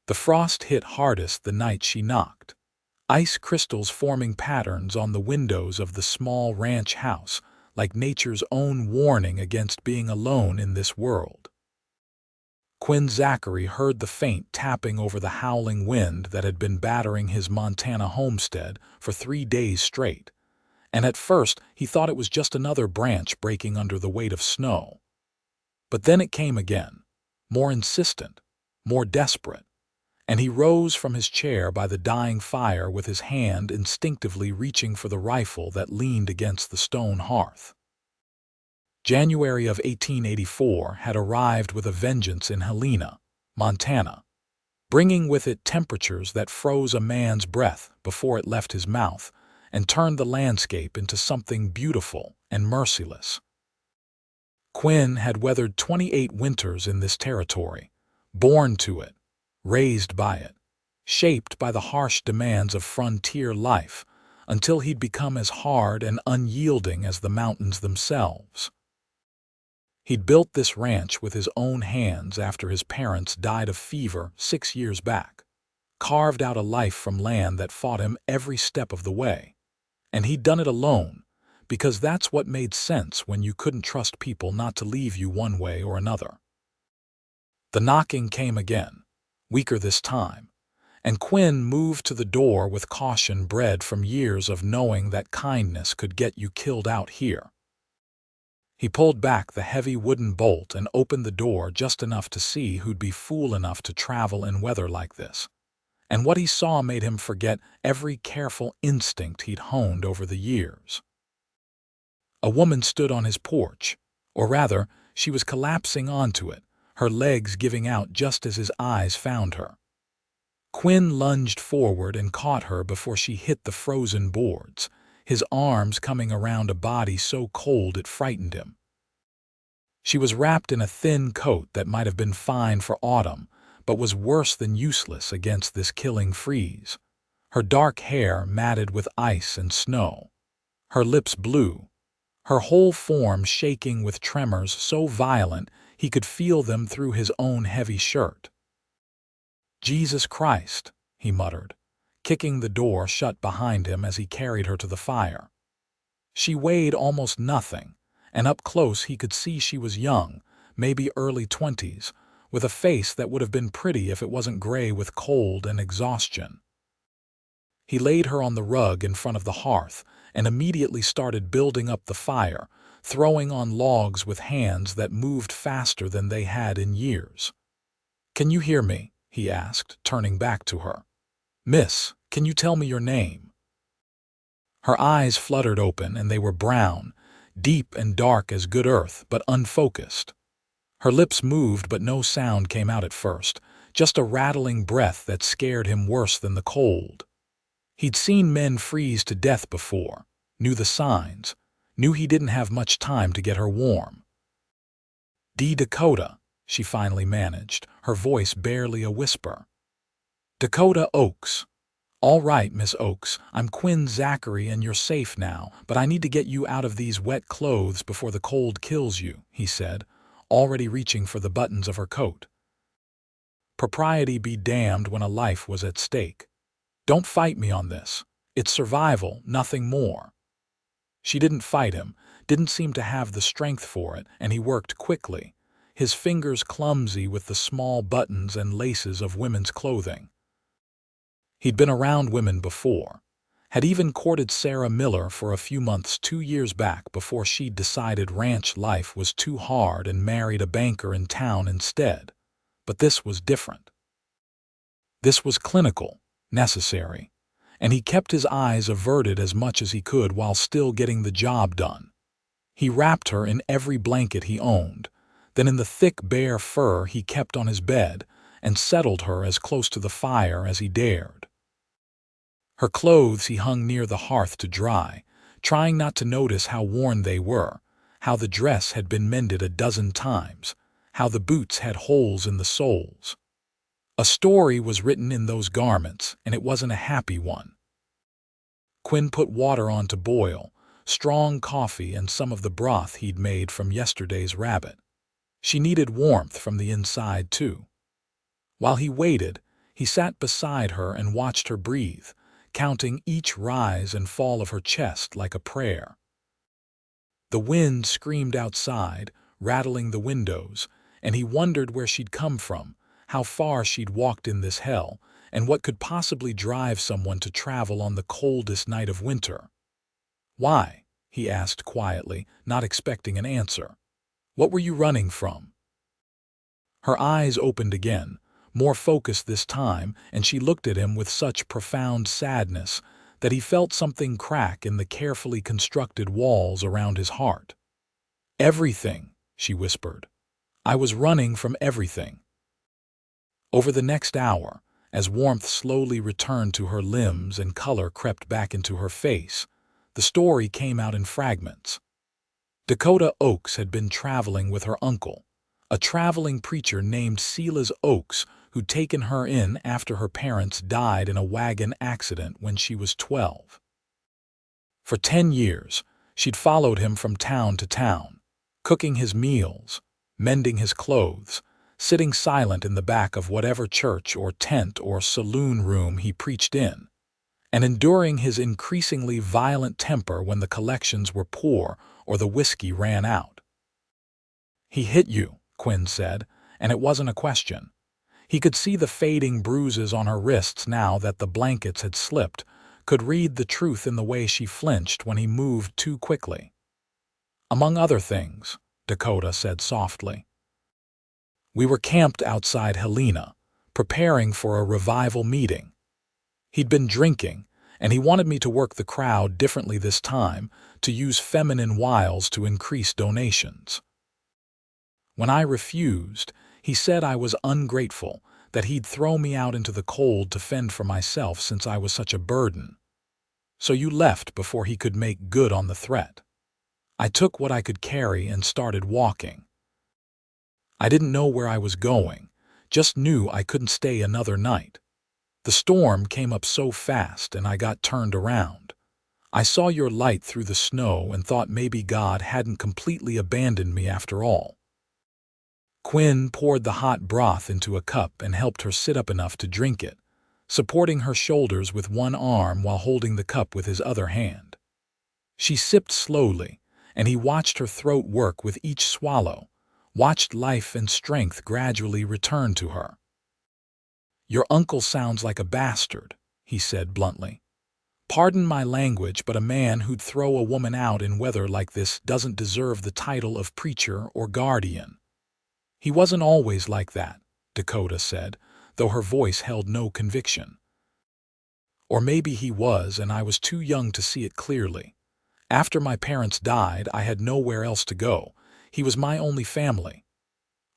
The frost hit hardest the night she knocked, ice crystals forming patterns on the windows of the small ranch house, like nature's own warning against being alone in this world. Quinn Zachary heard the faint tapping over the howling wind that had been battering his Montana homestead for 3 days straight, and at first he thought it was just another branch breaking under the weight of snow. But then it came again, more insistent, more desperate, and he rose from his chair by the dying fire with his hand instinctively reaching for the rifle that leaned against the stone hearth. January of 1884 had arrived with a vengeance in Helena, Montana, bringing with it temperatures that froze a man's breath before it left his mouth and turned the landscape into something beautiful and merciless. Quinn had weathered 28 winters in this territory, born to it, raised by it, shaped by the harsh demands of frontier life, until he'd become as hard and unyielding as the mountains themselves. He'd built this ranch with his own hands after his parents died of fever 6 years back, carved out a life from land that fought him every step of the way. And he'd done it alone, because that's what made sense when you couldn't trust people not to leave you one way or another. The knocking came again, weaker this time, and Quinn moved to the door with caution bred from years of knowing that kindness could get you killed out here. He pulled back the heavy wooden bolt and opened the door just enough to see who'd be fool enough to travel in weather like this. And what he saw made him forget every careful instinct he'd honed over the years. A woman stood on his porch, or rather, she was collapsing onto it, her legs giving out just as his eyes found her. Quinn lunged forward and caught her before she hit the frozen boards, his arms coming around a body so cold it frightened him. She was wrapped in a thin coat that might have been fine for autumn, but was worse than useless against this killing freeze. Her dark hair matted with ice and snow, her lips blue, her whole form shaking with tremors so violent he could feel them through his own heavy shirt. "Jesus Christ," he muttered, kicking the door shut behind him as he carried her to the fire. She weighed almost nothing, and up close he could see she was young, maybe early 20s, with a face that would have been pretty if it wasn't gray with cold and exhaustion. He laid her on the rug in front of the hearth and immediately started building up the fire, throwing on logs with hands that moved faster than they had in years. "Can you hear me?" he asked, turning back to her. "Miss, can you tell me your name?" Her eyes fluttered open, and they were brown, deep and dark as good earth, but unfocused. Her lips moved, but no sound came out at first, just a rattling breath that scared him worse than the cold. He'd seen men freeze to death before, knew the signs, knew he didn't have much time to get her warm. "Dakota," she finally managed, her voice barely a whisper. "Dakota Oakes." "All right, Miss Oakes, I'm Quinn Zachary and you're safe now, but I need to get you out of these wet clothes before the cold kills you," he said, already reaching for the buttons of her coat. Propriety be damned when a life was at stake. "Don't fight me on this. It's survival, nothing more." She didn't fight him, didn't seem to have the strength for it, and he worked quickly, his fingers clumsy with the small buttons and laces of women's clothing. He'd been around women before, had even courted Sarah Miller for a few months 2 years back before she'd decided ranch life was too hard and married a banker in town instead. But this was different. This was clinical, necessary, and he kept his eyes averted as much as he could while still getting the job done. He wrapped her in every blanket he owned, then in the thick bare fur he kept on his bed, and settled her as close to the fire as he dared. Her clothes he hung near the hearth to dry, trying not to notice how worn they were, how the dress had been mended a dozen times, how the boots had holes in the soles. A story was written in those garments, and it wasn't a happy one. Quinn put water on to boil, strong coffee and some of the broth he'd made from yesterday's rabbit. She needed warmth from the inside, too. While he waited, He sat beside her and watched her breathe, counting each rise and fall of her chest like a prayer. The wind screamed outside, rattling the windows, and he wondered where she'd come from, how far she'd walked in this hell, and what could possibly drive someone to travel on the coldest night of winter. "Why?" he asked quietly, not expecting an answer. "What were you running from?" Her eyes opened again, more focused this time, and she looked at him with such profound sadness that he felt something crack in the carefully constructed walls around his heart. "Everything," she whispered. "I was running from everything." Over the next hour, as warmth slowly returned to her limbs and color crept back into her face, the story came out in fragments. Dakota Oakes had been traveling with her uncle, a traveling preacher named Silas Oakes, who'd taken her in after her parents died in a wagon accident when she was 12. For 10 years, she'd followed him from town to town, cooking his meals, mending his clothes, sitting silent in the back of whatever church or tent or saloon room he preached in, and enduring his increasingly violent temper when the collections were poor or the whiskey ran out. "He hit you," Quinn said, and it wasn't a question. He could see the fading bruises on her wrists now that the blankets had slipped, could read the truth in the way she flinched when he moved too quickly. "Among other things," Dakota said softly. "We were camped outside Helena, preparing for a revival meeting. He'd been drinking, and he wanted me to work the crowd differently this time, to use feminine wiles to increase donations. When I refused, he said I was ungrateful, that he'd throw me out into the cold to fend for myself since I was such a burden. So you left before he could make good on the threat. I took what I could carry and started walking. I didn't know where I was going, just knew I couldn't stay another night. The storm came up so fast and I got turned around. I saw your light through the snow and thought maybe God hadn't completely abandoned me after all." Quinn poured the hot broth into a cup and helped her sit up enough to drink it, supporting her shoulders with one arm while holding the cup with his other hand. She sipped slowly, and he watched her throat work with each swallow, watched life and strength gradually return to her. "Your uncle sounds like a bastard," he said bluntly. "Pardon my language, but a man who'd throw a woman out in weather like this doesn't deserve the title of preacher or guardian." "He wasn't always like that," Dakota said, though her voice held no conviction. "Or maybe he was, and I was too young to see it clearly. After my parents died, I had nowhere else to go. He was my only family.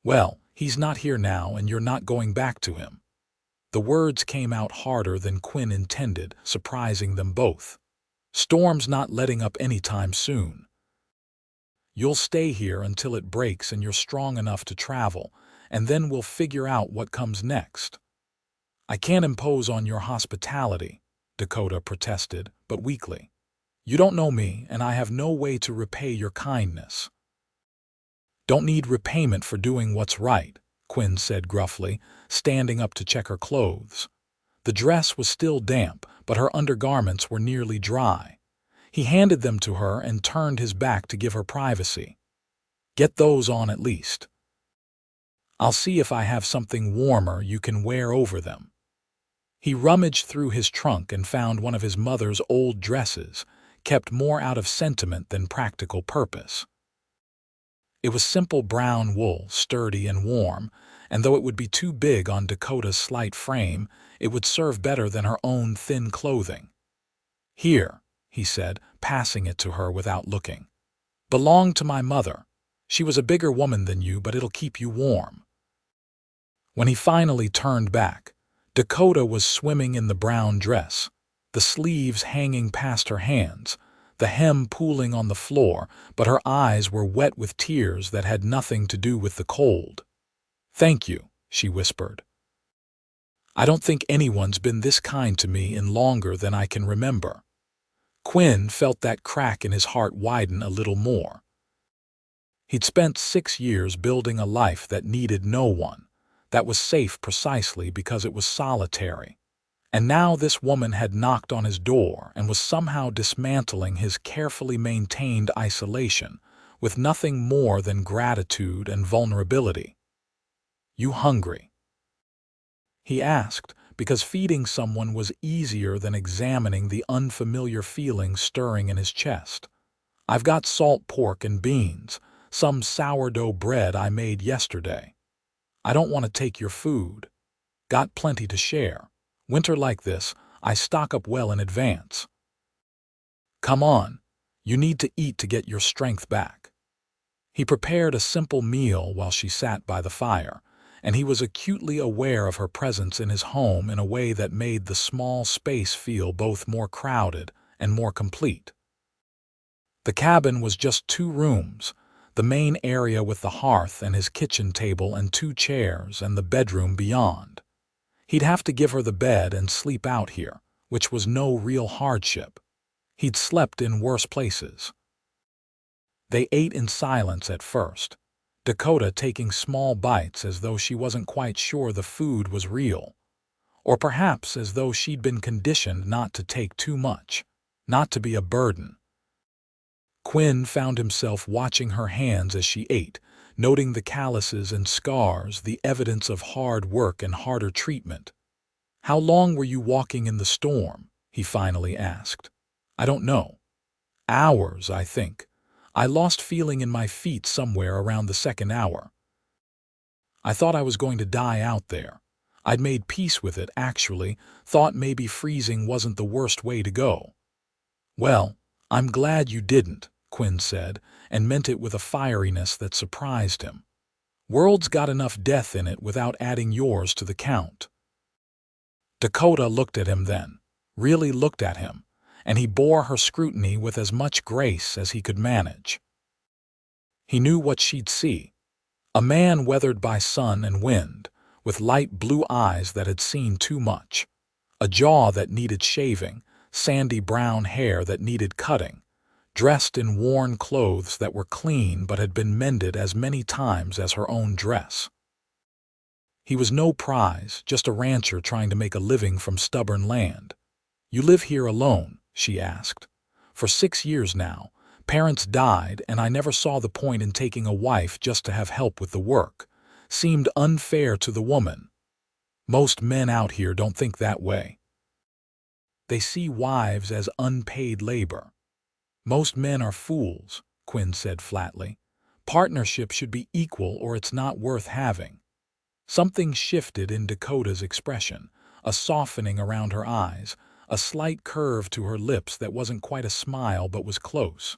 Well, he's not here now, and you're not going back to him." The words came out harder than Quinn intended, surprising them both. "Storm's not letting up any time soon. You'll stay here until it breaks and you're strong enough to travel, and then we'll figure out what comes next." "I can't impose on your hospitality," Dakota protested, but weakly. "You don't know me, and I have no way to repay your kindness." "Don't need repayment for doing what's right," Quinn said gruffly, standing up to check her clothes. The dress was still damp, but her undergarments were nearly dry. He handed them to her and turned his back to give her privacy. "Get those on at least. I'll see if I have something warmer you can wear over them." He rummaged through his trunk and found one of his mother's old dresses, kept more out of sentiment than practical purpose. It was simple brown wool, sturdy and warm, and though it would be too big on Dakota's slight frame, it would serve better than her own thin clothing. "Here," he said, passing it to her without looking. "Belonged to my mother. She was a bigger woman than you, but it'll keep you warm." When he finally turned back, Dakota was swimming in the brown dress, the sleeves hanging past her hands, the hem pooling on the floor, but her eyes were wet with tears that had nothing to do with the cold. "Thank you," she whispered. "I don't think anyone's been this kind to me in longer than I can remember." Quinn felt that crack in his heart widen a little more. He'd spent 6 years building a life that needed no one, that was safe precisely because it was solitary. And now this woman had knocked on his door and was somehow dismantling his carefully maintained isolation with nothing more than gratitude and vulnerability. "You hungry?" he asked, because feeding someone was easier than examining the unfamiliar feeling stirring in his chest. "I've got salt pork and beans, some sourdough bread I made yesterday. I don't want to take your food. Got plenty to share. Winter like this, I stock up well in advance." "Come on, you need to eat to get your strength back." He prepared a simple meal while she sat by the fire, and he was acutely aware of her presence in his home in a way that made the small space feel both more crowded and more complete. The cabin was just 2 rooms, the main area with the hearth and his kitchen table and 2 chairs, and the bedroom beyond. He'd have to give her the bed and sleep out here, which was no real hardship. He'd slept in worse places. They ate in silence at first, Dakota taking small bites as though she wasn't quite sure the food was real, or perhaps as though she'd been conditioned not to take too much, not to be a burden. Quinn found himself watching her hands as she ate, noting the calluses and scars, the evidence of hard work and harder treatment. "How long were you walking in the storm?" he finally asked. "I don't know. Hours, I think. I lost feeling in my feet somewhere around the 2nd hour. I thought I was going to die out there. I'd made peace with it, actually, thought maybe freezing wasn't the worst way to go." "Well, I'm glad you didn't," Quinn said, and meant it with a fieriness that surprised him. "World's got enough death in it without adding yours to the count." Dakota looked at him then, really looked at him, and he bore her scrutiny with as much grace as he could manage. He knew what she'd see. A man weathered by sun and wind, with light blue eyes that had seen too much, a jaw that needed shaving, sandy brown hair that needed cutting, dressed in worn clothes that were clean but had been mended as many times as her own dress. He was no prize, just a rancher trying to make a living from stubborn land. "You live here alone?" she asked. "For 6 years now. Parents died, and I never saw the point in taking a wife just to have help with the work. Seemed unfair to the woman. Most men out here don't think that way. They see wives as unpaid labor." "Most men are fools," Quinn said flatly. "Partnership should be equal or it's not worth having." Something shifted in Dakota's expression, a softening around her eyes, a slight curve to her lips that wasn't quite a smile but was close.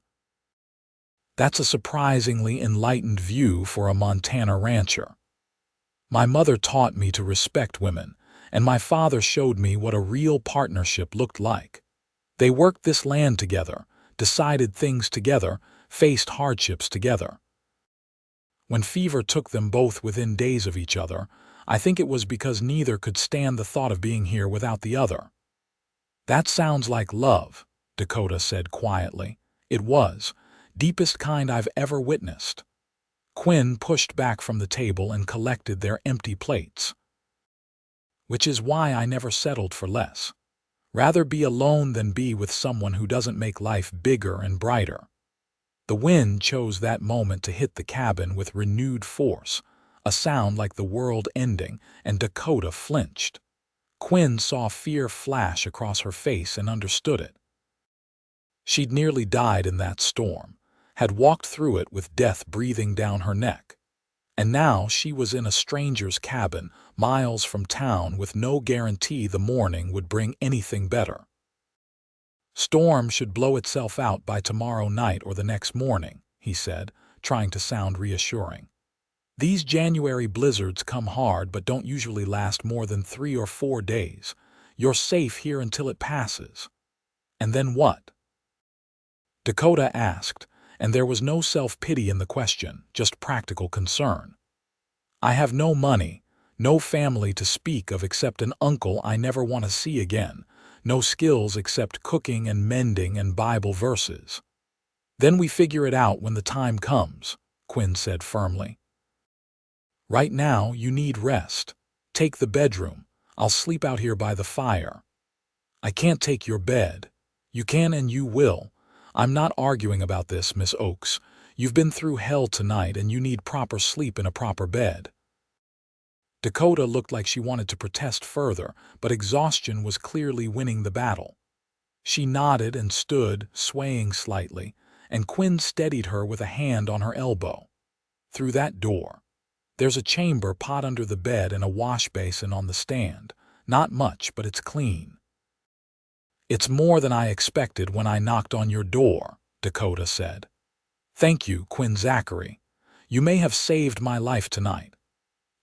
"That's a surprisingly enlightened view for a Montana rancher. My mother taught me to respect women, and my father showed me what a real partnership looked like. They worked this land together, decided things together, faced hardships together. When fever took them both within days of each other, I think it was because neither could stand the thought of being here without the other." "That sounds like love," Dakota said quietly. "It was. Deepest kind I've ever witnessed." Quinn pushed back from the table and collected their empty plates. "Which is why I never settled for less. Rather be alone than be with someone who doesn't make life bigger and brighter." The wind chose that moment to hit the cabin with renewed force, a sound like the world ending, and Dakota flinched. Quinn saw fear flash across her face and understood it. She'd nearly died in that storm, had walked through it with death breathing down her neck. And now she was in a stranger's cabin, miles from town, with no guarantee the morning would bring anything better. "Storm should blow itself out by tomorrow night or the next morning," he said, trying to sound reassuring. "These January blizzards come hard but don't usually last more than 3 or 4 days. You're safe here until it passes." "And then what?" Dakota asked, and there was no self-pity in the question, just practical concern. "I have no money, no family to speak of except an uncle I never want to see again, no skills except cooking and mending and Bible verses." "Then we figure it out when the time comes," Quinn said firmly. Right now, you need rest. Take the bedroom. I'll sleep out here by the fire. I can't take your bed. You can and you will. I'm not arguing about this, Miss Oakes. You've been through hell tonight and you need proper sleep in a proper bed. Dakota looked like she wanted to protest further, but exhaustion was clearly winning the battle. She nodded and stood, swaying slightly, and Quinn steadied her with a hand on her elbow. Through that door. There's a chamber pot under the bed and a wash basin on the stand. Not much, but it's clean. It's more than I expected when I knocked on your door, Dakota said. Thank you, Quinn Zachary. You may have saved my life tonight.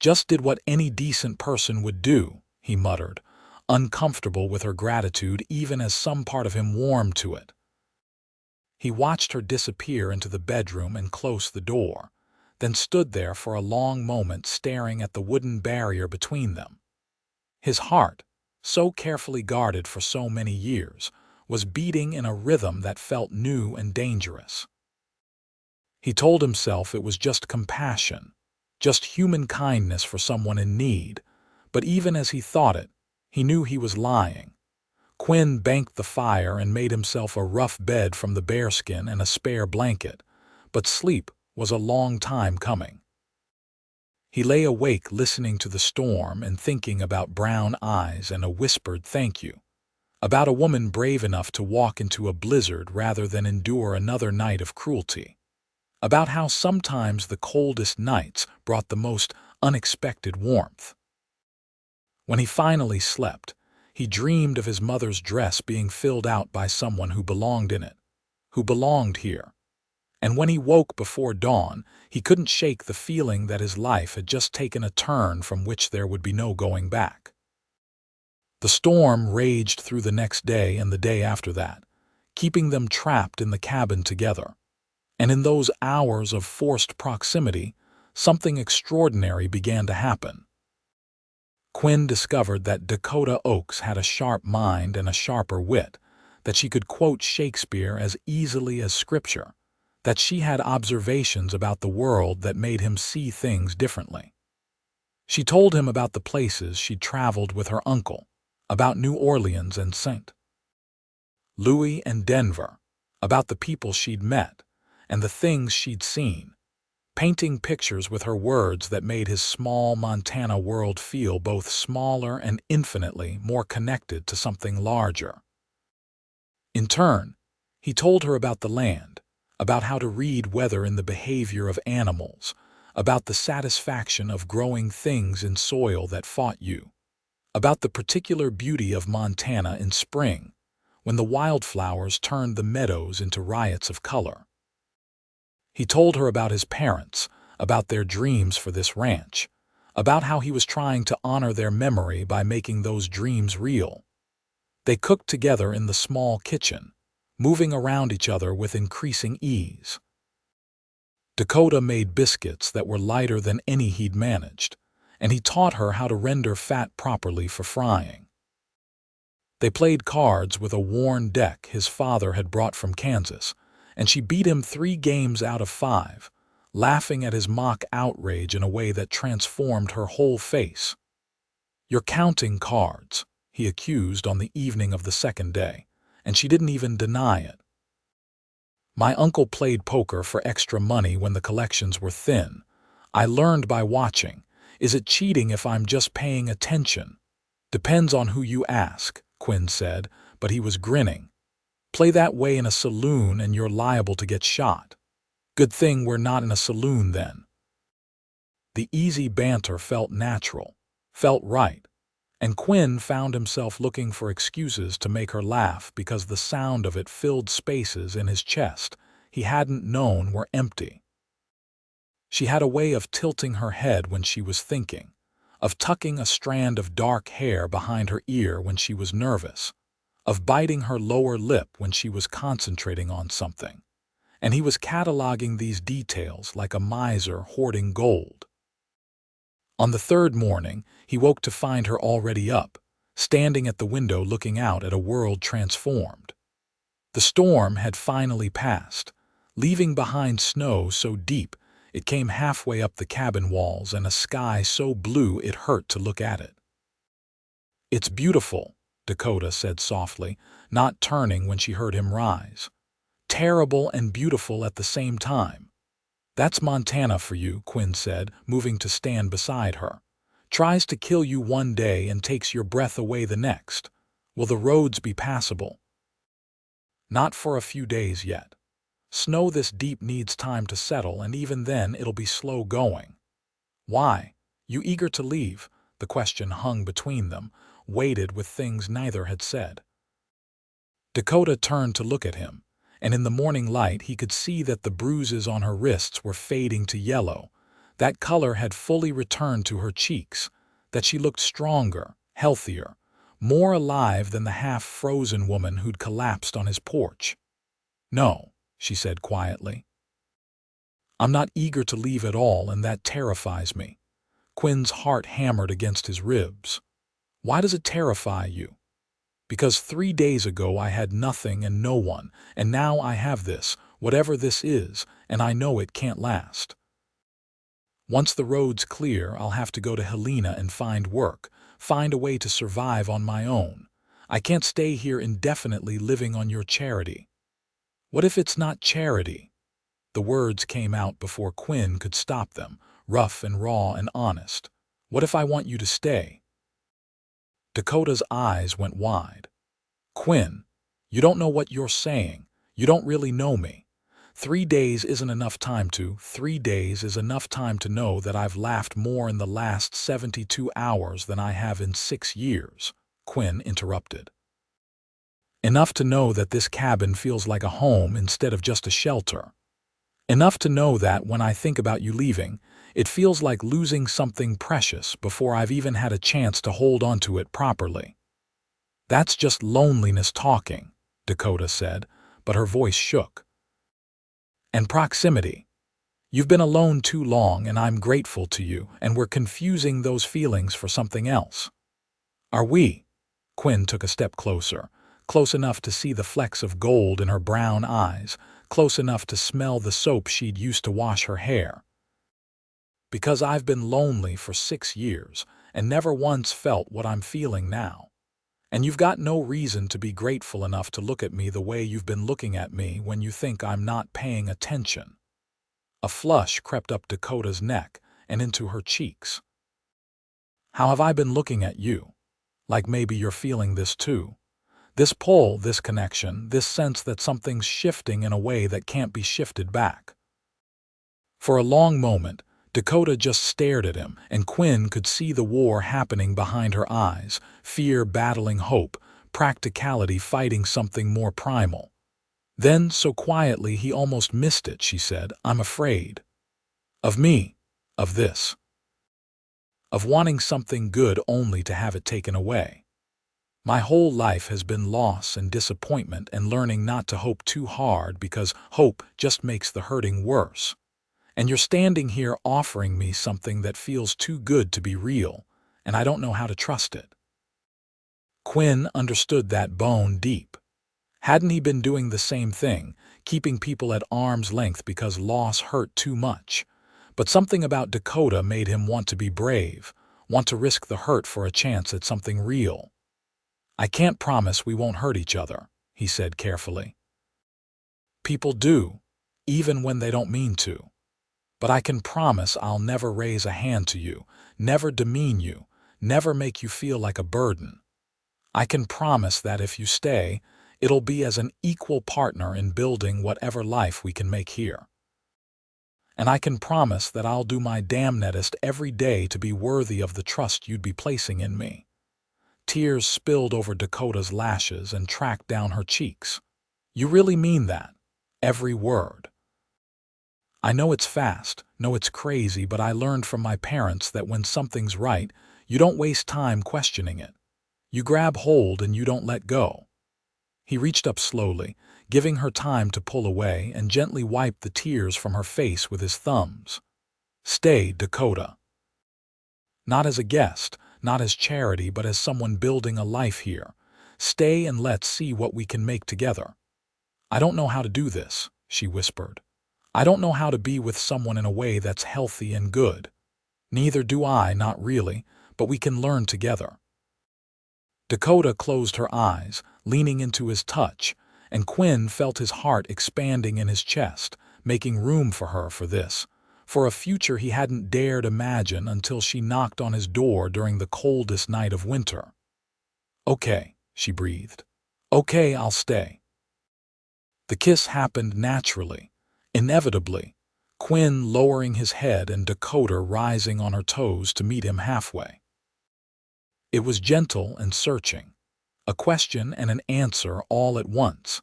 Just did what any decent person would do, he muttered, uncomfortable with her gratitude even as some part of him warmed to it. He watched her disappear into the bedroom and close the door, then stood there for a long moment staring at the wooden barrier between them. His heart, so carefully guarded for so many years, was beating in a rhythm that felt new and dangerous. He told himself it was just compassion, just human kindness for someone in need, but even as he thought it, he knew he was lying. Quinn banked the fire and made himself a rough bed from the bearskin and a spare blanket, but sleep was a long time coming. He lay awake listening to the storm and thinking about brown eyes and a whispered thank you, about a woman brave enough to walk into a blizzard rather than endure another night of cruelty, about how sometimes the coldest nights brought the most unexpected warmth. When he finally slept, he dreamed of his mother's dress being filled out by someone who belonged in it, who belonged here. And when he woke before dawn, he couldn't shake the feeling that his life had just taken a turn from which there would be no going back. The storm raged through the next day and the day after that, keeping them trapped in the cabin together. And in those hours of forced proximity, something extraordinary began to happen. Quinn discovered that Dakota Oakes had a sharp mind and a sharper wit, that she could quote Shakespeare as easily as scripture, that she had observations about the world that made him see things differently. She told him about the places she'd traveled with her uncle, about New Orleans and St. Louis and Denver, about the people she'd met, and the things she'd seen, painting pictures with her words that made his small Montana world feel both smaller and infinitely more connected to something larger. In turn, he told her about the land, about how to read weather in the behavior of animals, about the satisfaction of growing things in soil that fought you, about the particular beauty of Montana in spring, when the wildflowers turned the meadows into riots of color. He told her about his parents, about their dreams for this ranch, about how he was trying to honor their memory by making those dreams real. They cooked together in the small kitchen, moving around each other with increasing ease. Dakota made biscuits that were lighter than any he'd managed, and he taught her how to render fat properly for frying. They played cards with a worn deck his father had brought from Kansas, and she beat him 3 games out of 5, laughing at his mock outrage in a way that transformed her whole face. "You're counting cards," he accused on the evening of the second day, and she didn't even deny it. "My uncle played poker for extra money when the collections were thin. I learned by watching. Is it cheating if I'm just paying attention?" "Depends on who you ask," Quinn said, but he was grinning. "Play that way in a saloon and you're liable to get shot. Good thing we're not in a saloon then." The easy banter felt natural, felt right, and Quinn found himself looking for excuses to make her laugh because the sound of it filled spaces in his chest he hadn't known were empty. She had a way of tilting her head when she was thinking, of tucking a strand of dark hair behind her ear when she was nervous, of biting her lower lip when she was concentrating on something, and he was cataloging these details like a miser hoarding gold. On the third morning, he woke to find her already up, standing at the window looking out at a world transformed. The storm had finally passed, leaving behind snow so deep It came halfway up the cabin walls and a sky so blue it hurt to look at it. "It's beautiful," Dakota said softly, not turning when she heard him rise. "Terrible and beautiful at the same time." "That's Montana for you," Quinn said, moving to stand beside her. "Tries to kill you one day and takes your breath away the next. Will the roads be passable?" "Not for a few days yet. Snow this deep needs time to settle, and even then it'll be slow going." "Why? You eager to leave?" The question hung between them, weighted with things neither had said. Dakota turned to look at him, and in the morning light he could see that the bruises on her wrists were fading to yellow. That color had fully returned to her cheeks, that she looked stronger, healthier, more alive than the half-frozen woman who'd collapsed on his porch. "No," she said quietly. "I'm not eager to leave at all, and that terrifies me." Quinn's heart hammered against his ribs. "Why does it terrify you?" "Because 3 days ago I had nothing and no one, and now I have this, whatever this is, and I know it can't last. Once the road's clear, I'll have to go to Helena and find work, find a way to survive on my own. I can't stay here indefinitely living on your charity." "What if it's not charity?" The words came out before Quinn could stop them, rough and raw and honest. "What if I want you to stay?" Dakota's eyes went wide. "Quinn, you don't know what you're saying. You don't really know me. 3 days isn't enough time to. 3 days is enough time to know that I've laughed more in the last 72 hours than I have in 6 years, Quinn interrupted. "Enough to know that this cabin feels like a home instead of just a shelter. Enough to know that when I think about you leaving, it feels like losing something precious before I've even had a chance to hold onto it properly." "That's just loneliness talking," Dakota said, but her voice shook. "And proximity. You've been alone too long, and I'm grateful to you, and we're confusing those feelings for something else." "Are we?" Quinn took a step closer, close enough to see the flecks of gold in her brown eyes, close enough to smell the soap she'd used to wash her hair. "Because I've been lonely for 6 years, and never once felt what I'm feeling now. And you've got no reason to be grateful enough to look at me the way you've been looking at me when you think I'm not paying attention." A flush crept up Dakota's neck and into her cheeks. "How have I been looking at you? Like maybe you're feeling this too. This pull, this connection, this sense that something's shifting in a way that can't be shifted back." For a long moment, Dakota just stared at him, and Quinn could see the war happening behind her eyes, fear battling hope, practicality fighting something more primal. Then, so quietly he almost missed it, she said, "I'm afraid." "Of me. Of this. Of wanting something good only to have it taken away. My whole life has been loss and disappointment and learning not to hope too hard because hope just makes the hurting worse. And you're standing here offering me something that feels too good to be real, and I don't know how to trust it." Quinn understood that bone deep. Hadn't he been doing the same thing, keeping people at arm's length because loss hurt too much? But something about Dakota made him want to be brave, want to risk the hurt for a chance at something real. "I can't promise we won't hurt each other," he said carefully. "People do, even when they don't mean to. But I can promise I'll never raise a hand to you, never demean you, never make you feel like a burden. I can promise that if you stay, it'll be as an equal partner in building whatever life we can make here. And I can promise that I'll do my damnedest every day to be worthy of the trust you'd be placing in me." Tears spilled over Dakota's lashes and tracked down her cheeks. "You really mean that? Every word?" "I know it's fast, know it's crazy, but I learned from my parents that when something's right, you don't waste time questioning it. You grab hold and you don't let go." He reached up slowly, giving her time to pull away, and gently wiped the tears from her face with his thumbs. "Stay, Dakota. Not as a guest, not as charity, but as someone building a life here. Stay and let's see what we can make together." "I don't know how to do this," she whispered. I don't know how to be with someone in a way that's healthy and good. Neither do I, not really, but we can learn together. Dakota closed her eyes, leaning into his touch, and Quinn felt his heart expanding in his chest, making room for her for this, for a future he hadn't dared imagine until she knocked on his door during the coldest night of winter. "Okay," she breathed. "Okay, I'll stay." The kiss happened naturally, inevitably, Quinn lowering his head and Dakota rising on her toes to meet him halfway. It was gentle and searching, a question and an answer all at once,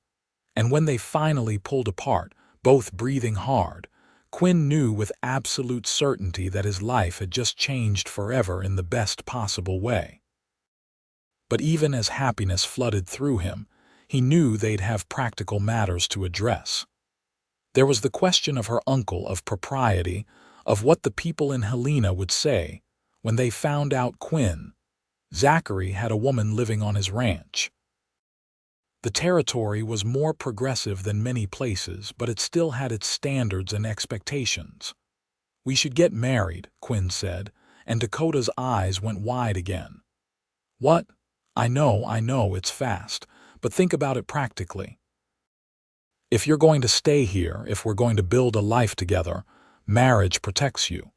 and when they finally pulled apart, both breathing hard, Quinn knew with absolute certainty that his life had just changed forever in the best possible way. But even as happiness flooded through him, he knew they'd have practical matters to address. There was the question of her uncle, of propriety, of what the people in Helena would say when they found out Quinn Zachary had a woman living on his ranch. The territory was more progressive than many places, but it still had its standards and expectations. "We should get married," Quinn said, and Dakota's eyes went wide again. "What? I know, it's fast, but think about it practically. If you're going to stay here, if we're going to build a life together, marriage protects you,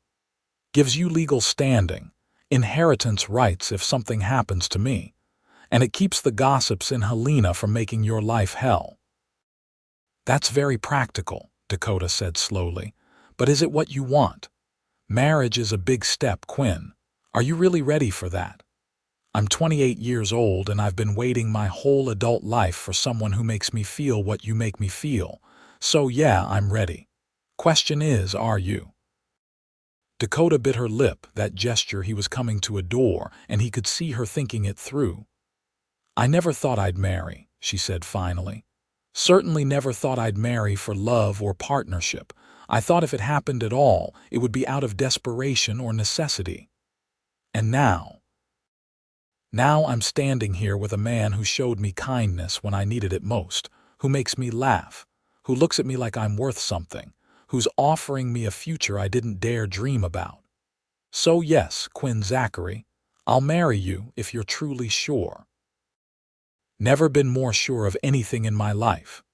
gives you legal standing, inheritance rights if something happens to me, and it keeps the gossips in Helena from making your life hell." "That's very practical," Dakota said slowly, "but is it what you want? Marriage is a big step, Quinn. Are you really ready for that? I'm 28 years old and I've been waiting my whole adult life for someone who makes me feel what you make me feel. So yeah, I'm ready. Question is, are you?" Dakota bit her lip, that gesture he was coming to adore, and he could see her thinking it through. "I never thought I'd marry," she said finally. "Certainly never thought I'd marry for love or partnership. I thought if it happened at all, it would be out of desperation or necessity. And now I'm standing here with a man who showed me kindness when I needed it most, who makes me laugh, who looks at me like I'm worth something, who's offering me a future I didn't dare dream about. So yes, Quinn Zachary, I'll marry you if you're truly sure." Never been more sure of anything in my life.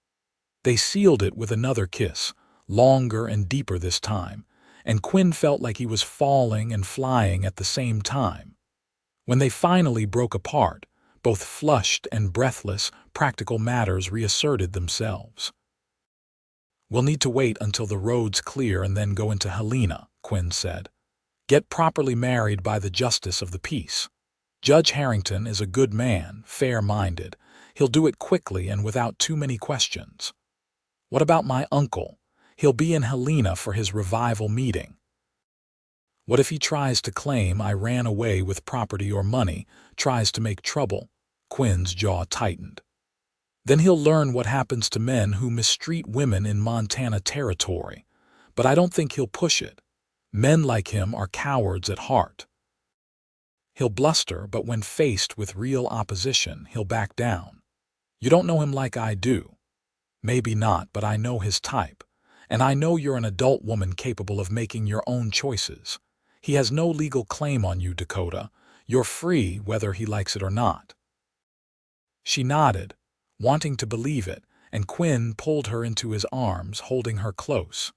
They sealed it with another kiss, longer and deeper this time, and Quinn felt like he was falling and flying at the same time. When they finally broke apart, both flushed and breathless, practical matters reasserted themselves. "We'll need to wait until the road's clear and then go into Helena," Quinn said. "Get properly married by the justice of the peace. Judge Harrington is a good man, fair-minded. He'll do it quickly and without too many questions. What about my uncle? He'll be in Helena for his revival meeting. What if he tries to claim I ran away with property or money, tries to make trouble?" Quinn's jaw tightened. "Then he'll learn what happens to men who mistreat women in Montana territory. But I don't think he'll push it. Men like him are cowards at heart. He'll bluster, but when faced with real opposition, he'll back down. You don't know him like I do. Maybe not, but I know his type. And I know you're an adult woman capable of making your own choices. He has no legal claim on you, Dakota. You're free whether he likes it or not." She nodded, wanting to believe it, and Quinn pulled her into his arms, holding her close.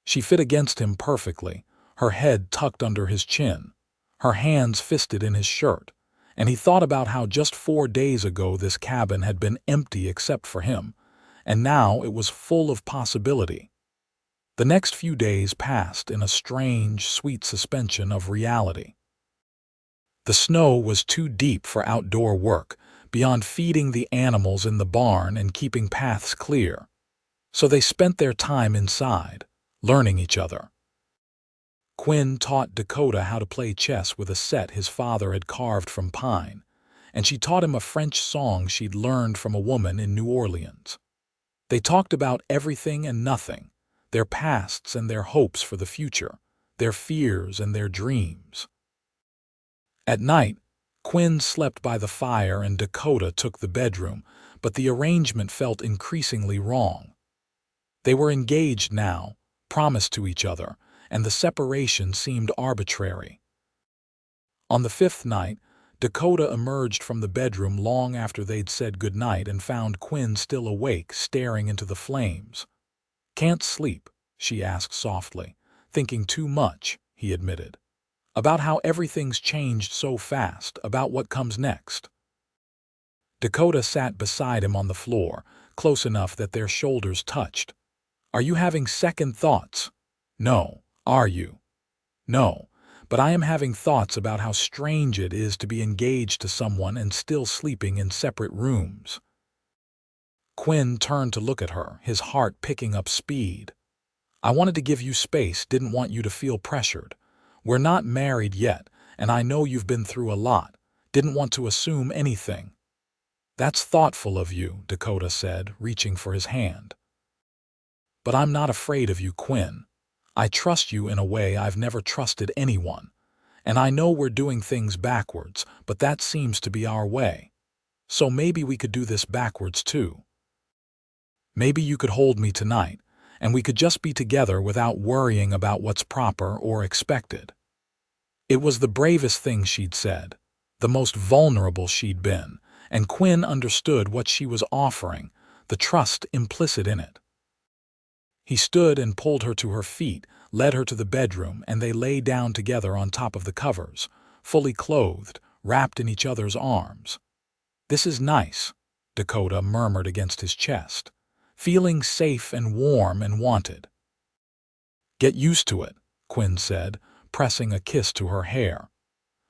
She fit against him perfectly, her head tucked under his chin, her hands fisted in his shirt, and he thought about how just 4 days ago this cabin had been empty except for him, and now it was full of possibility. The next few days passed in a strange, sweet suspension of reality. The snow was too deep for outdoor work, beyond feeding the animals in the barn and keeping paths clear. So they spent their time inside, learning each other. Quinn taught Dakota how to play chess with a set his father had carved from pine, and she taught him a French song she'd learned from a woman in New Orleans. They talked about everything and nothing, their pasts and their hopes for the future, their fears and their dreams. At night, Quinn slept by the fire and Dakota took the bedroom, but the arrangement felt increasingly wrong. They were engaged now, promised to each other, and the separation seemed arbitrary. On the fifth night, Dakota emerged from the bedroom long after they'd said goodnight and found Quinn still awake, staring into the flames. "Can't sleep?" she asked softly. "Thinking too much," he admitted. "About how everything's changed so fast, about what comes next." Dakota sat beside him on the floor, close enough that their shoulders touched. "Are you having second thoughts?" "No. Are you?" "No. But I am having thoughts about how strange it is to be engaged to someone and still sleeping in separate rooms." Quinn turned to look at her, his heart picking up speed. "I wanted to give you space, didn't want you to feel pressured. We're not married yet, and I know you've been through a lot. Didn't want to assume anything." "That's thoughtful of you," Dakota said, reaching for his hand. "But I'm not afraid of you, Quinn. I trust you in a way I've never trusted anyone. And I know we're doing things backwards, but that seems to be our way. So maybe we could do this backwards too. Maybe you could hold me tonight, and we could just be together without worrying about what's proper or expected." It was the bravest thing she'd said, the most vulnerable she'd been, and Quinn understood what she was offering, the trust implicit in it. He stood and pulled her to her feet, led her to the bedroom, and they lay down together on top of the covers, fully clothed, wrapped in each other's arms. "This is nice," Dakota murmured against his chest, feeling safe and warm and wanted. "Get used to it," Quinn said, pressing a kiss to her hair.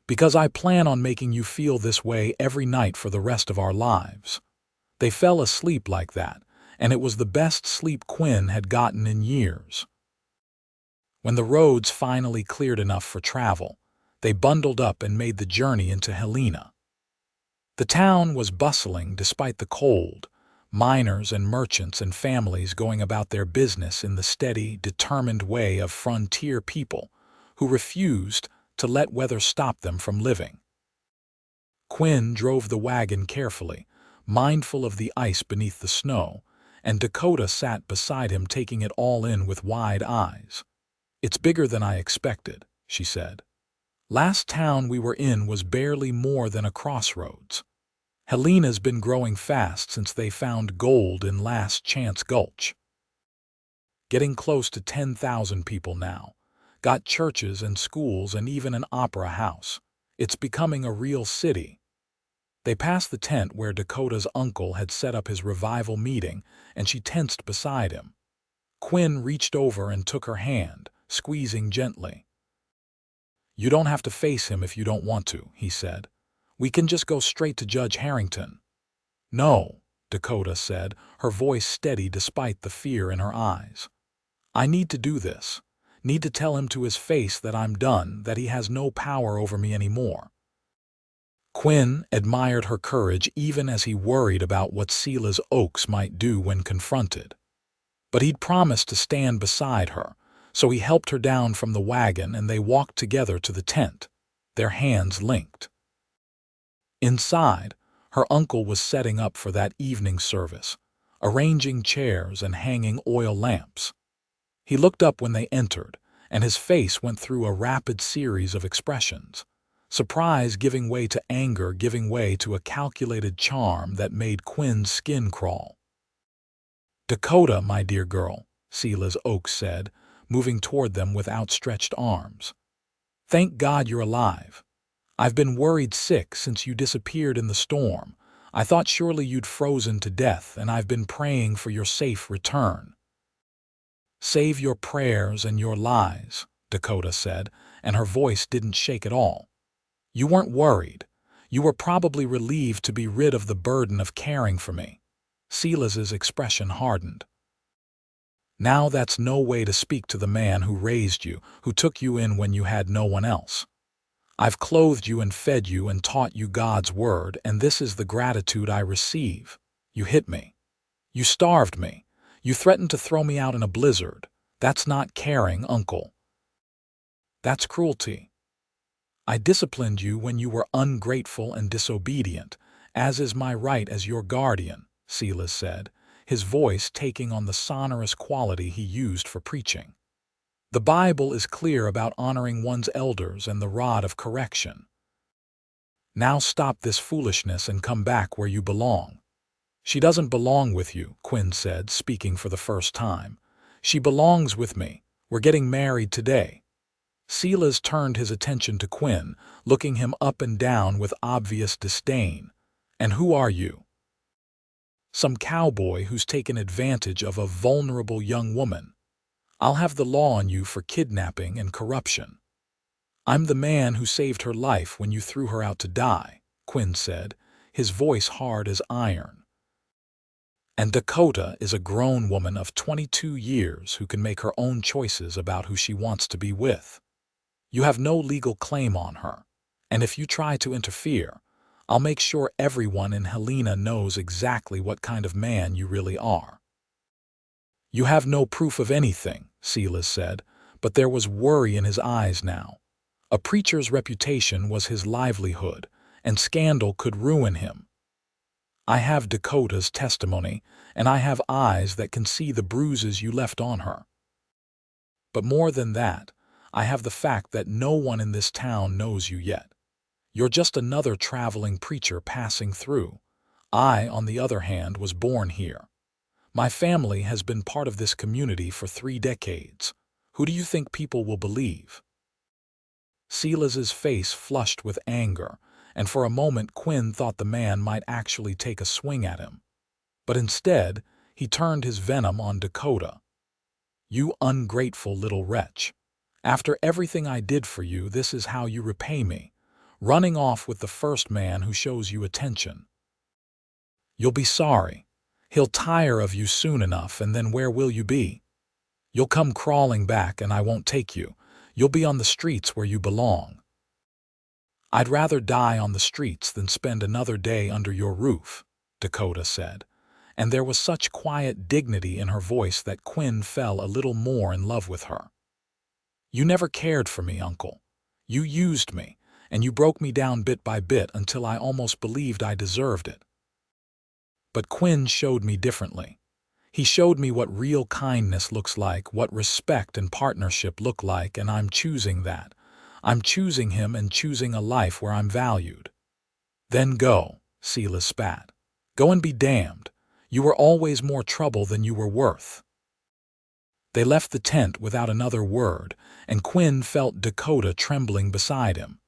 "Because I plan on making you feel this way every night for the rest of our lives." They fell asleep like that, and it was the best sleep Quinn had gotten in years. When the roads finally cleared enough for travel, they bundled up and made the journey into Helena. The town was bustling despite the cold, miners and merchants and families going about their business in the steady, determined way of frontier people who refused to let weather stop them from living. Quinn drove the wagon carefully, mindful of the ice beneath the snow, and Dakota sat beside him taking it all in with wide eyes. "It's bigger than I expected," she said. "Last town we were in was barely more than a crossroads. Helena's been growing fast since they found gold in Last Chance Gulch. Getting close to 10,000 people now. Got churches and schools and even an opera house. It's becoming a real city." They passed the tent where Dakota's uncle had set up his revival meeting, and she tensed beside him. Quinn reached over and took her hand, squeezing gently. "You don't have to face him if you don't want to," he said. "We can just go straight to Judge Harrington." "No," Dakota said, her voice steady despite the fear in her eyes. "I need to do this. Need to tell him to his face that I'm done, that he has no power over me anymore." Quinn admired her courage even as he worried about what Dakota Oakes might do when confronted. But he'd promised to stand beside her, so he helped her down from the wagon and they walked together to the tent, their hands linked. Inside, her uncle was setting up for that evening service, arranging chairs and hanging oil lamps. He looked up when they entered, and his face went through a rapid series of expressions. Surprise giving way to anger, giving way to a calculated charm that made Quinn's skin crawl. "Dakota, my dear girl," Dakota Oakes said, moving toward them with outstretched arms. "Thank God you're alive. I've been worried sick since you disappeared in the storm. I thought surely you'd frozen to death, and I've been praying for your safe return." "Save your prayers and your lies," Dakota said, and her voice didn't shake at all. "You weren't worried. You were probably relieved to be rid of the burden of caring for me." Silas's expression hardened. "Now that's no way to speak to the man who raised you, who took you in when you had no one else. I've clothed you and fed you and taught you God's word, and this is the gratitude I receive. You hit me. You starved me. You threatened to throw me out in a blizzard. That's not caring, Uncle. That's cruelty. I disciplined you when you were ungrateful and disobedient, as is my right as your guardian," Silas said, his voice taking on the sonorous quality he used for preaching. "The Bible is clear about honoring one's elders and the rod of correction. Now stop this foolishness and come back where you belong." "She doesn't belong with you," Quinn said, speaking for the first time. "She belongs with me. We're getting married today." Silas turned his attention to Quinn, looking him up and down with obvious disdain. "And who are you?" "Some cowboy who's taken advantage of a vulnerable young woman. I'll have the law on you for kidnapping and corruption." "I'm the man who saved her life when you threw her out to die," Quinn said, his voice hard as iron. "And Dakota is a grown woman of 22 years who can make her own choices about who she wants to be with. You have no legal claim on her, and if you try to interfere, I'll make sure everyone in Helena knows exactly what kind of man you really are." "You have no proof of anything," Silas said, but there was worry in his eyes now. A preacher's reputation was his livelihood, and scandal could ruin him. "I have Dakota's testimony, and I have eyes that can see the bruises you left on her. But more than that, I have the fact that no one in this town knows you yet. You're just another traveling preacher passing through. I, on the other hand, was born here. My family has been part of this community for 3 decades. Who do you think people will believe?" Silas's face flushed with anger, and for a moment Quinn thought the man might actually take a swing at him. But instead, he turned his venom on Dakota. "You ungrateful little wretch. After everything I did for you, this is how you repay me, running off with the first man who shows you attention. You'll be sorry. He'll tire of you soon enough, and then where will you be? You'll come crawling back, and I won't take you. You'll be on the streets where you belong." "I'd rather die on the streets than spend another day under your roof," Dakota said, and there was such quiet dignity in her voice that Quinn fell a little more in love with her. "You never cared for me, Uncle. You used me, and you broke me down bit by bit until I almost believed I deserved it. But Quinn showed me differently. He showed me what real kindness looks like, what respect and partnership look like, and I'm choosing that. I'm choosing him and choosing a life where I'm valued." "Then go," Silas spat. "Go and be damned. You were always more trouble than you were worth." They left the tent without another word, and Quinn felt Dakota trembling beside him.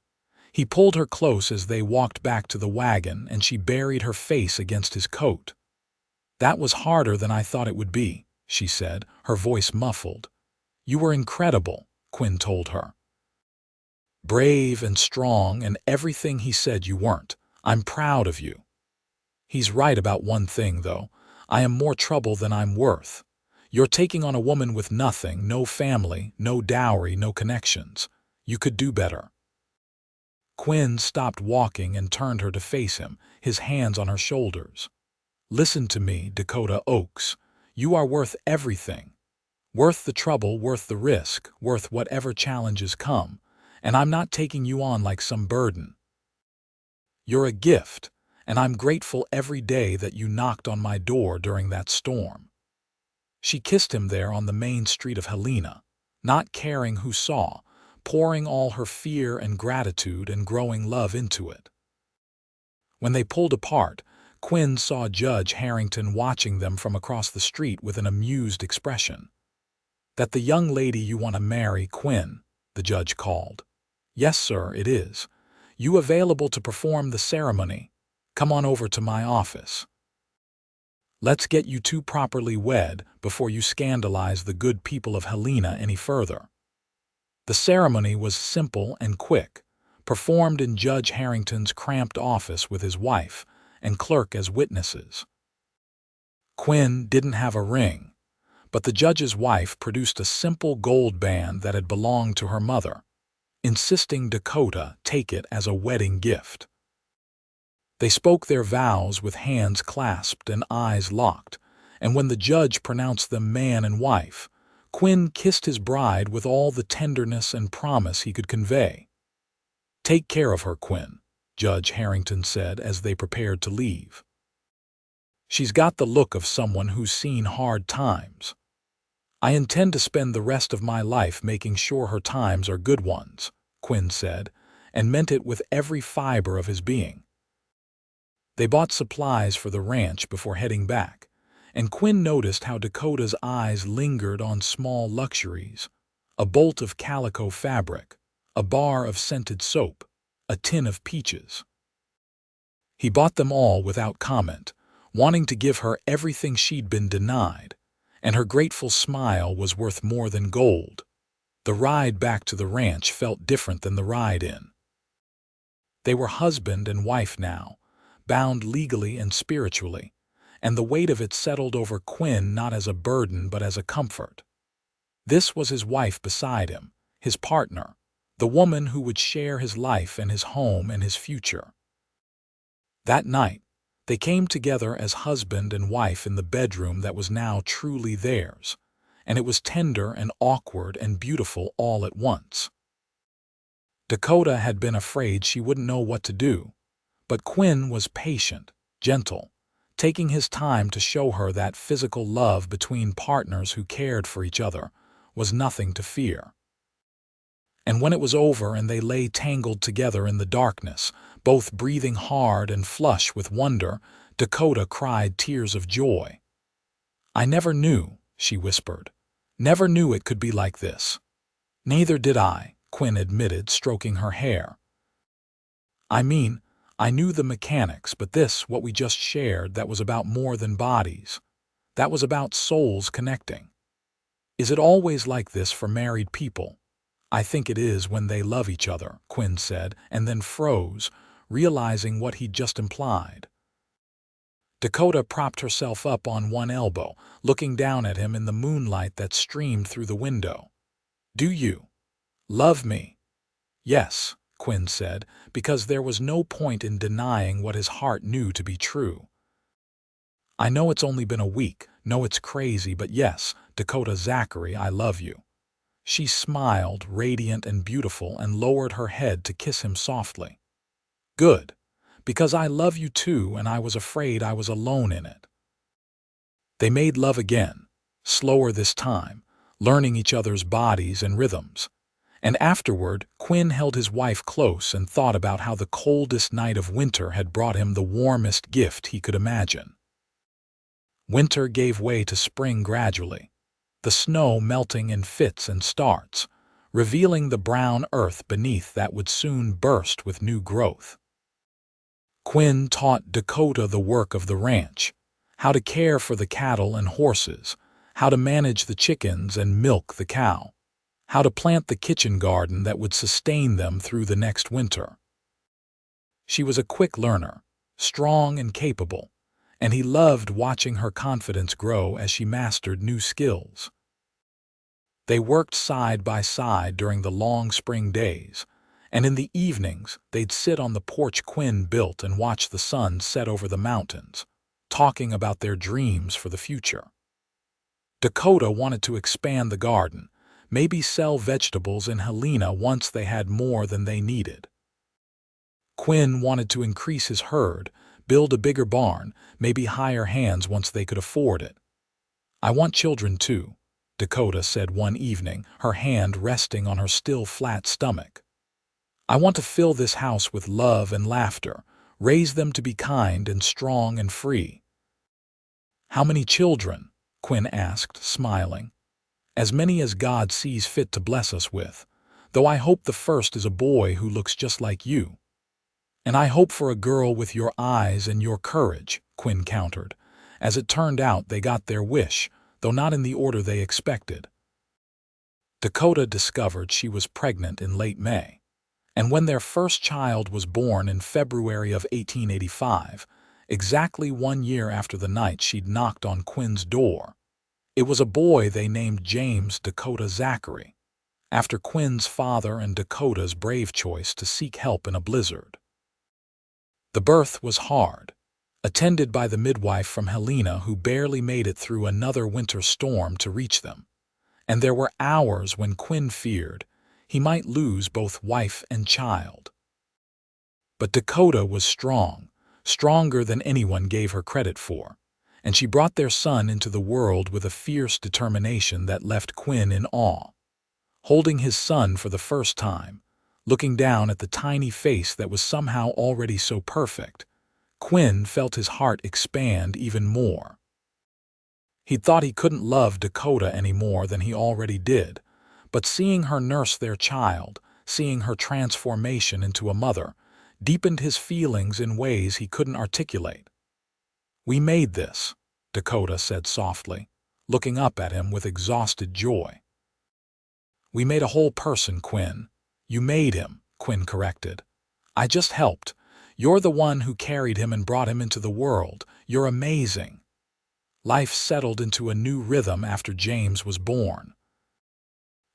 He pulled her close as they walked back to the wagon, and she buried her face against his coat. "That was harder than I thought it would be," she said, her voice muffled. "You were incredible," Quinn told her. "Brave and strong and everything he said you weren't. I'm proud of you." "He's right about one thing, though. I am more trouble than I'm worth. You're taking on a woman with nothing, no family, no dowry, no connections. You could do better." Quinn stopped walking and turned her to face him, his hands on her shoulders. "Listen to me, Dakota Oakes. You are worth everything. Worth the trouble, worth the risk, worth whatever challenges come, and I'm not taking you on like some burden. You're a gift, and I'm grateful every day that you knocked on my door during that storm." She kissed him there on the main street of Helena, not caring who saw, pouring all her fear and gratitude and growing love into it. When they pulled apart, Quinn saw Judge Harrington watching them from across the street with an amused expression. "That the young lady you want to marry, Quinn?" the judge called. "Yes, sir, it is. You available to perform the ceremony? Come on over to my office. Let's get you two properly wed before you scandalize the good people of Helena any further." The ceremony was simple and quick, performed in Judge Harrington's cramped office with his wife and clerk as witnesses. Quinn didn't have a ring, but the judge's wife produced a simple gold band that had belonged to her mother, insisting Dakota take it as a wedding gift. They spoke their vows with hands clasped and eyes locked, and when the judge pronounced them man and wife, Quinn kissed his bride with all the tenderness and promise he could convey. "Take care of her, Quinn," Judge Harrington said as they prepared to leave. She's got the look of someone who's seen hard times. I intend to spend the rest of my life making sure her times are good ones, Quinn said, and meant it with every fiber of his being. They bought supplies for the ranch before heading back, and Quinn noticed how Dakota's eyes lingered on small luxuries: a bolt of calico fabric, a bar of scented soap, a tin of peaches. He bought them all without comment, wanting to give her everything she'd been denied, and her grateful smile was worth more than gold. The ride back to the ranch felt different than the ride in. They were husband and wife now, bound legally and spiritually, and the weight of it settled over Quinn not as a burden but as a comfort. This was his wife beside him, his partner, the woman who would share his life and his home and his future. That night, they came together as husband and wife in the bedroom that was now truly theirs, and it was tender and awkward and beautiful all at once. Dakota had been afraid she wouldn't know what to do, but Quinn was patient, gentle, taking his time to show her that physical love between partners who cared for each other was nothing to fear. And when it was over and they lay tangled together in the darkness, both breathing hard and flush with wonder, Dakota cried tears of joy. "I never knew," she whispered. "Never knew it could be like this." "Neither did I," Quinn admitted, stroking her hair. "I mean, I knew the mechanics, but this, what we just shared, that was about more than bodies. That was about souls connecting. Is it always like this for married people?" "I think it is when they love each other," Quinn said, and then froze, realizing what he'd just implied. Dakota propped herself up on one elbow, looking down at him in the moonlight that streamed through the window. "Do you love me?" "Yes," Quinn said, because there was no point in denying what his heart knew to be true. "I know it's only been a week, know it's crazy, but yes, Dakota Zachary, I love you." She smiled, radiant and beautiful, and lowered her head to kiss him softly. "Good, because I love you too, and I was afraid I was alone in it." They made love again, slower this time, learning each other's bodies and rhythms. And afterward, Quinn held his wife close and thought about how the coldest night of winter had brought him the warmest gift he could imagine. Winter gave way to spring gradually, the snow melting in fits and starts, revealing the brown earth beneath that would soon burst with new growth. Quinn taught Dakota the work of the ranch, how to care for the cattle and horses, how to manage the chickens and milk the cow, how to plant the kitchen garden that would sustain them through the next winter. She was a quick learner, strong and capable, and he loved watching her confidence grow as she mastered new skills. They worked side by side during the long spring days, and in the evenings they'd sit on the porch Quinn built and watch the sun set over the mountains, talking about their dreams for the future. Dakota wanted to expand the garden, maybe sell vegetables in Helena once they had more than they needed. Quinn wanted to increase his herd, build a bigger barn, maybe hire hands once they could afford it. "I want children too," Dakota said one evening, her hand resting on her still flat stomach. "I want to fill this house with love and laughter, raise them to be kind and strong and free." "How many children?" Quinn asked, smiling. "As many as God sees fit to bless us with, though I hope the first is a boy who looks just like you." "And I hope for a girl with your eyes and your courage," Quinn countered. As it turned out, they got their wish, though not in the order they expected. Dakota discovered she was pregnant in late May, and when their first child was born in February of 1885, exactly 1 year after the night she'd knocked on Quinn's door, it was a boy they named James Dakota Zachary, after Quinn's father and Dakota's brave choice to seek help in a blizzard. The birth was hard, attended by the midwife from Helena who barely made it through another winter storm to reach them, and there were hours when Quinn feared he might lose both wife and child. But Dakota was strong, stronger than anyone gave her credit for, and she brought their son into the world with a fierce determination that left Quinn in awe. Holding his son for the first time, looking down at the tiny face that was somehow already so perfect, Quinn felt his heart expand even more. He'd thought he couldn't love Dakota any more than he already did, but seeing her nurse their child, seeing her transformation into a mother, deepened his feelings in ways he couldn't articulate. "We made this," Dakota said softly, looking up at him with exhausted joy. "We made a whole person, Quinn." "You made him," Quinn corrected. "I just helped. You're the one who carried him and brought him into the world. You're amazing." Life settled into a new rhythm after James was born.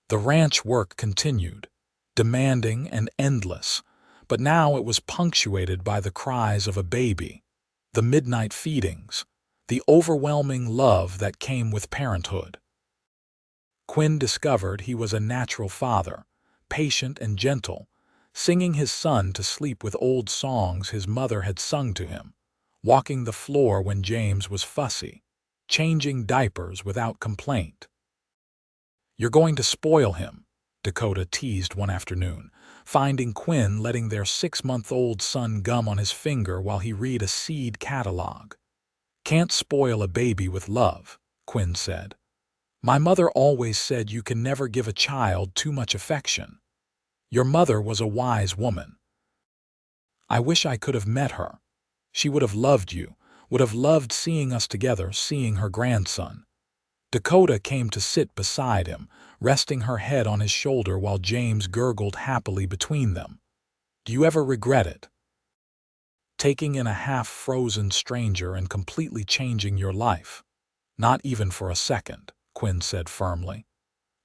The ranch work continued, demanding and endless, but now it was punctuated by the cries of a baby, the midnight feedings, the overwhelming love that came with parenthood. Quinn discovered he was a natural father, patient and gentle, singing his son to sleep with old songs his mother had sung to him, walking the floor when James was fussy, changing diapers without complaint. "You're going to spoil him," Dakota teased one afternoon, finding Quinn letting their 6-month-old son gum on his finger while he read a seed catalog. "Can't spoil a baby with love," Quinn said. "My mother always said you can never give a child too much affection. Your mother was a wise woman. I wish I could have met her. She would have loved you, would have loved seeing us together, seeing her grandson." Dakota came to sit beside him, resting her head on his shoulder while James gurgled happily between them. "Do you ever regret it? Taking in a half-frozen stranger and completely changing your life?" "Not even for a second," Quinn said firmly.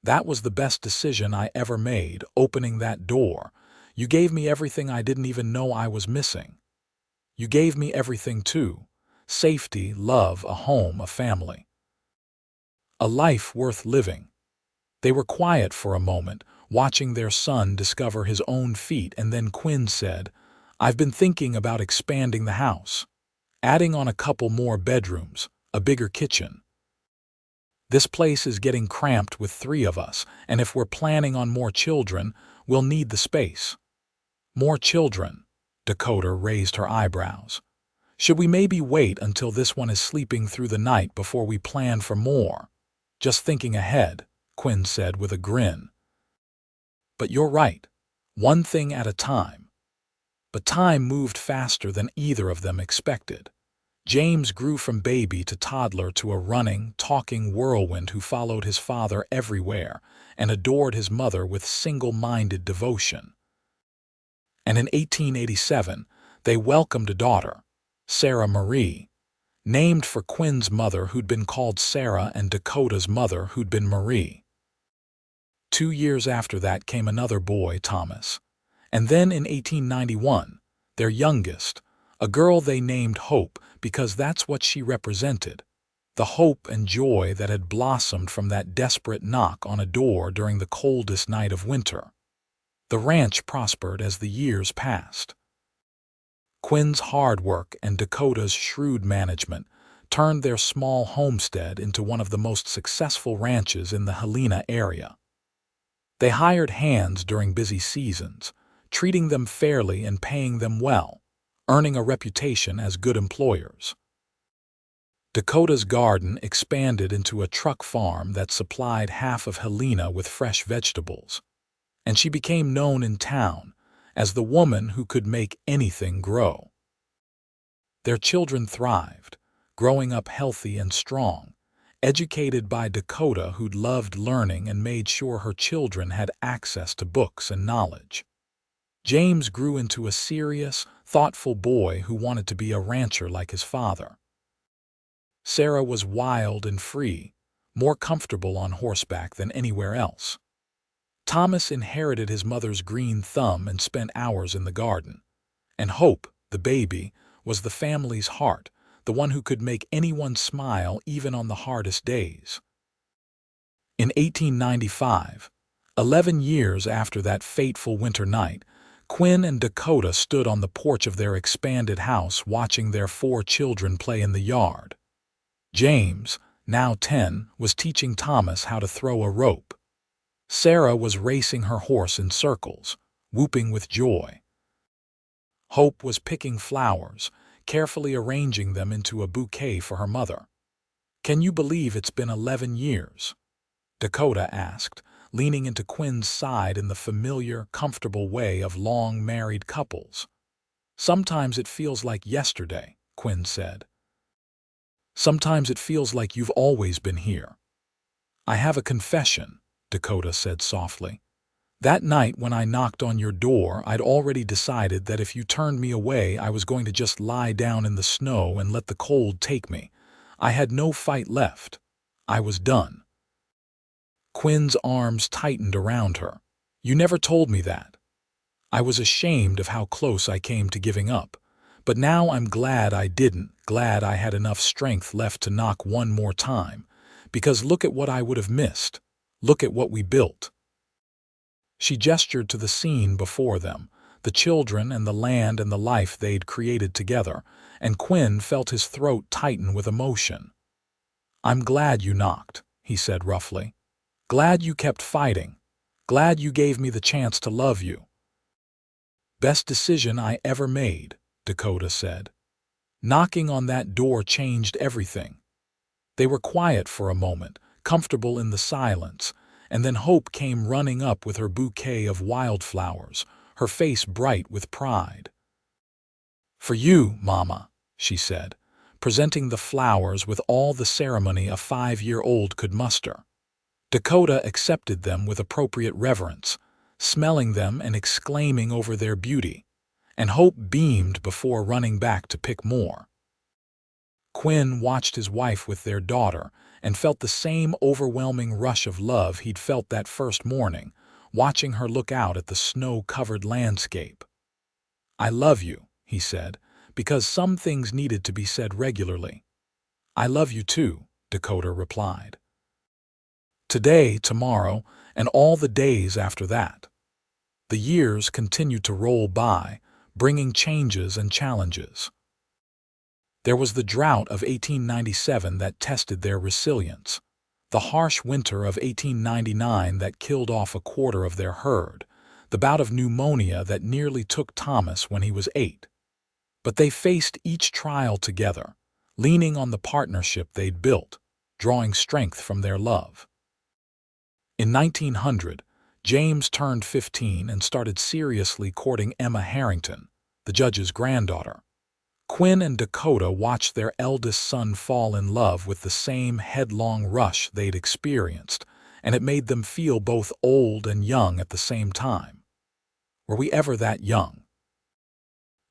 "That was the best decision I ever made, opening that door. You gave me everything I didn't even know I was missing. You gave me everything too: safety, love, a home, a family. A life worth living." They were quiet for a moment, watching their son discover his own feet, and then Quinn said, "I've been thinking about expanding the house, adding on a couple more bedrooms, a bigger kitchen. This place is getting cramped with 3 of us, and if we're planning on more children, we'll need the space." "More children?" Dakota raised her eyebrows. "Should we maybe wait until this one is sleeping through the night before we plan for more?" "Just thinking ahead," Quinn said with a grin. "But you're right. One thing at a time." But time moved faster than either of them expected. James grew from baby to toddler to a running, talking whirlwind who followed his father everywhere and adored his mother with single-minded devotion. And in 1887, they welcomed a daughter, Sarah Marie, named for Quinn's mother who'd been called Sarah and Dakota's mother who'd been Marie. 2 years after that came another boy, Thomas. And then in 1891, their youngest, a girl they named Hope because that's what she represented, the hope and joy that had blossomed from that desperate knock on a door during the coldest night of winter. The ranch prospered as the years passed. Quinn's hard work and Dakota's shrewd management turned their small homestead into one of the most successful ranches in the Helena area. They hired hands during busy seasons, treating them fairly and paying them well, earning a reputation as good employers. Dakota's garden expanded into a truck farm that supplied half of Helena with fresh vegetables, and she became known in town as the woman who could make anything grow. Their children thrived, growing up healthy and strong, educated by Dakota who'd loved learning and made sure her children had access to books and knowledge. James grew into a serious, thoughtful boy who wanted to be a rancher like his father. Sarah was wild and free, more comfortable on horseback than anywhere else. Thomas inherited his mother's green thumb and spent hours in the garden. And Hope, the baby, was the family's heart, the one who could make anyone smile even on the hardest days. In 1895, 11 years after that fateful winter night, Quinn and Dakota stood on the porch of their expanded house watching their 4 children play in the yard. James, now 10, was teaching Thomas how to throw a rope. Sarah was racing her horse in circles, whooping with joy. Hope was picking flowers, carefully arranging them into a bouquet for her mother. "Can you believe it's been 11 years?" Dakota asked, leaning into Quinn's side in the familiar, comfortable way of long married couples. "Sometimes it feels like yesterday," Quinn said. "Sometimes it feels like you've always been here." "I have a confession," Dakota said softly. "That night when I knocked on your door, I'd already decided that if you turned me away, I was going to just lie down in the snow and let the cold take me. I had no fight left. I was done." Quinn's arms tightened around her. "You never told me that." "I was ashamed of how close I came to giving up. But now I'm glad I didn't, glad I had enough strength left to knock one more time. Because look at what I would have missed. Look at what we built." She gestured to the scene before them, the children and the land and the life they'd created together, and Quinn felt his throat tighten with emotion. "I'm glad you knocked," he said roughly. "Glad you kept fighting. Glad you gave me the chance to love you." "Best decision I ever made," Dakota said. "Knocking on that door changed everything." They were quiet for a moment, comfortable in the silence, and then Hope came running up with her bouquet of wildflowers, her face bright with pride. "For you, Mama," she said, presenting the flowers with all the ceremony a 5-year-old could muster. Dakota accepted them with appropriate reverence, smelling them and exclaiming over their beauty, and Hope beamed before running back to pick more. Quinn watched his wife with their daughter and felt the same overwhelming rush of love he'd felt that first morning, watching her look out at the snow-covered landscape. "I love you," he said, because some things needed to be said regularly. "I love you too," Dakota replied. Today, tomorrow, and all the days after that. The years continued to roll by, bringing changes and challenges. There was the drought of 1897 that tested their resilience, the harsh winter of 1899 that killed off a quarter of their herd, the bout of pneumonia that nearly took Thomas when he was 8. But they faced each trial together, leaning on the partnership they'd built, drawing strength from their love. In 1900, James turned 15 and started seriously courting Emma Harrington, the judge's granddaughter. Quinn and Dakota watched their eldest son fall in love with the same headlong rush they'd experienced, and it made them feel both old and young at the same time. Were we ever that young?